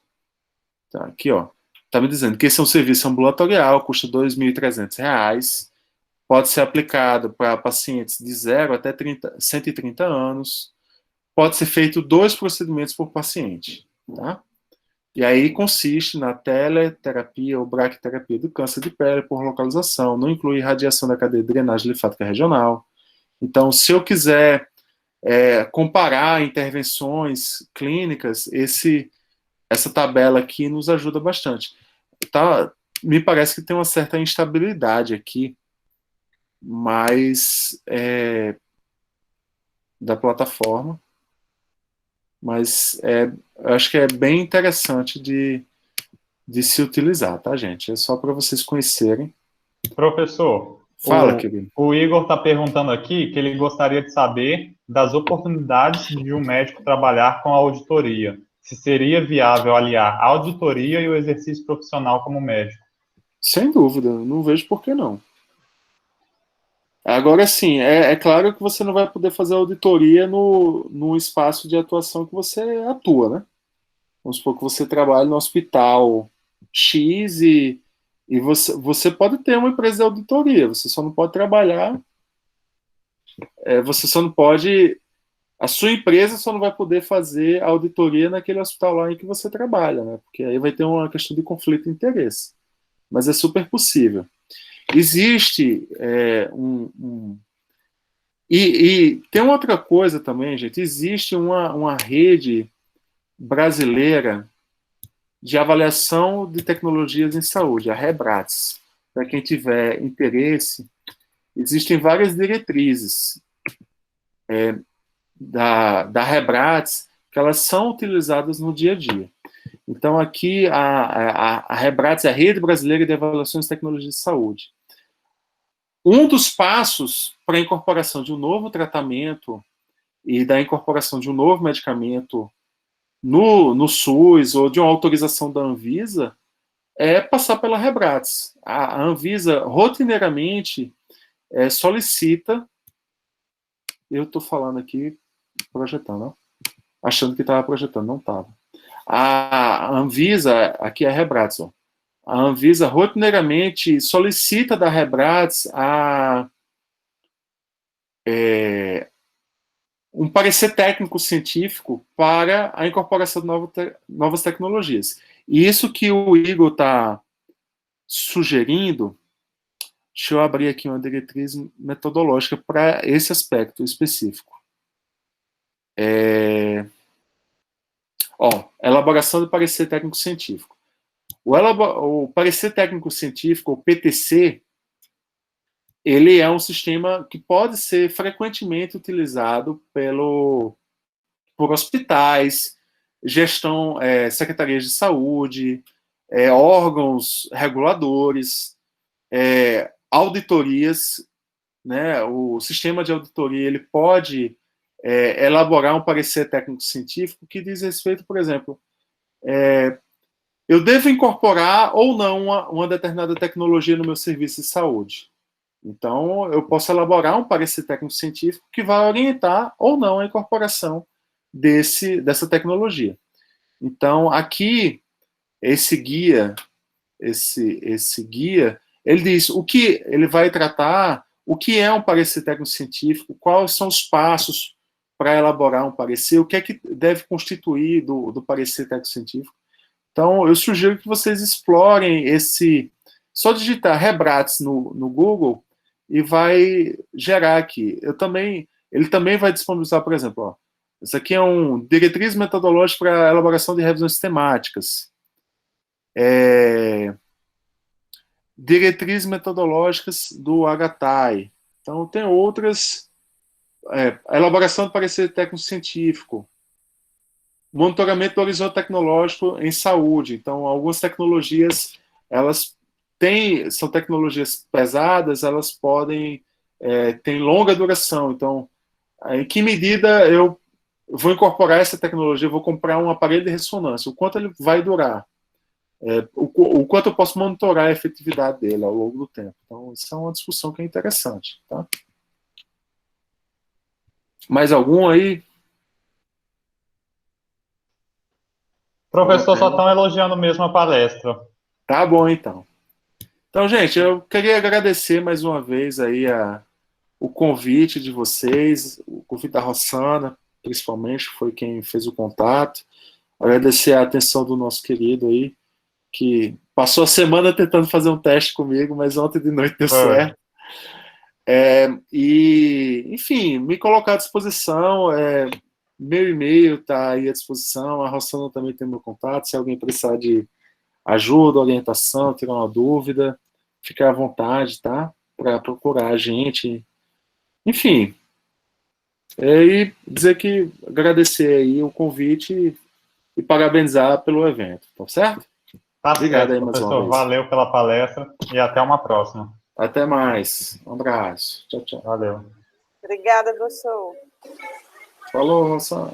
Tá, aqui, ó. Tá me dizendo que esse é um serviço ambulatorial, custa R$ 2.300. Pode ser aplicado para pacientes de 0 até 130 anos. Pode ser feito 2 procedimentos por paciente. Tá? E aí consiste na teleterapia ou braquiterapia do câncer de pele por localização. Não inclui radiação da cadeia de drenagem linfática regional. Então, se eu quiser comparar intervenções clínicas, essa tabela aqui nos ajuda bastante. Tá, me parece que tem uma certa instabilidade aqui, mas da plataforma, mas eu acho que é bem interessante de se utilizar, tá, gente? É só para vocês conhecerem. Professor, Fala, querido. o Igor está perguntando aqui que ele gostaria de saber das oportunidades de um médico trabalhar com a auditoria. Se seria viável aliar a auditoria e o exercício profissional como médico. Sem dúvida, não vejo por que não. Agora, sim, é claro que você não vai poder fazer auditoria no espaço de atuação que você atua, né? Vamos supor que você trabalha no hospital X e você pode ter uma empresa de auditoria, você só não pode trabalhar, você só não pode, a sua empresa só não vai poder fazer auditoria naquele hospital lá em que você trabalha, né? Porque aí vai ter uma questão de conflito de interesse. Mas é super possível. Existe e tem outra coisa também, gente. Existe uma rede brasileira de avaliação de tecnologias em saúde, a Rebrates. Para quem tiver interesse, existem várias diretrizes da Rebrates que elas são utilizadas no dia a dia. Então, aqui, a Rebrates é a Rede Brasileira de Avaliações de Tecnologias de Saúde. Um dos passos para a incorporação de um novo tratamento e da incorporação de um novo medicamento no SUS ou de uma autorização da Anvisa é passar pela Rebrates. A Anvisa rotineiramente solicita, eu estou falando aqui, projetando, não? Achando que estava projetando, não estava. A Anvisa, aqui é a Rebrates, ó. A Anvisa rotineiramente solicita da Rebrates um parecer técnico-científico para a incorporação de novas tecnologias. E isso que o Igor está sugerindo, deixa eu abrir aqui uma diretriz metodológica para esse aspecto específico. Elaboração do parecer técnico-científico. O parecer técnico-científico, o PTC, ele é um sistema que pode ser frequentemente utilizado por hospitais, secretarias de saúde, órgãos reguladores, auditorias, né? O sistema de auditoria ele pode elaborar um parecer técnico-científico que diz respeito, por exemplo, eu devo incorporar ou não uma determinada tecnologia no meu serviço de saúde. Então, eu posso elaborar um parecer técnico-científico que vai orientar ou não a incorporação dessa tecnologia. Então, aqui, esse guia, ele diz o que ele vai tratar, o que é um parecer técnico-científico, quais são os passos para elaborar um parecer, o que é que deve constituir do parecer técnico-científico. Então, eu sugiro que vocês explorem só digitar Rebrates no Google e vai gerar aqui. Ele também vai disponibilizar, por exemplo, ó, isso aqui é um diretriz metodológica para a elaboração de revisões temáticas. Diretrizes metodológicas do HTAI. Então, tem outras. A elaboração do parecer técnico-científico. Monitoramento do horizonte tecnológico em saúde. Então, algumas tecnologias, são tecnologias pesadas, elas podem ter longa duração. Então, em que medida eu vou incorporar essa tecnologia, eu vou comprar um aparelho de ressonância, o quanto ele vai durar, o quanto eu posso monitorar a efetividade dele ao longo do tempo. Então, isso é uma discussão que é interessante. Tá? Mais algum aí? Professor, só estão elogiando mesmo a palestra. Tá bom, então. Então, gente, eu queria agradecer mais uma vez aí o convite de vocês, o convite da Rossana, principalmente, foi quem fez o contato. Agradecer a atenção do nosso querido aí, que passou a semana tentando fazer um teste comigo, mas ontem de noite deu certo. Enfim, me colocar à disposição, meu e-mail está aí à disposição, a Rossana também tem meu contato, se alguém precisar de ajuda, orientação, tirar uma dúvida, fique à vontade, tá? Para procurar a gente. Enfim, e dizer que agradecer aí o convite e parabenizar pelo evento, tá certo? Tá Obrigado certo, aí mais uma professor. vez. Valeu pela palestra e até uma próxima. Até mais. Um abraço. Tchau, tchau. Valeu. Obrigada, professor. Falou, Rossana.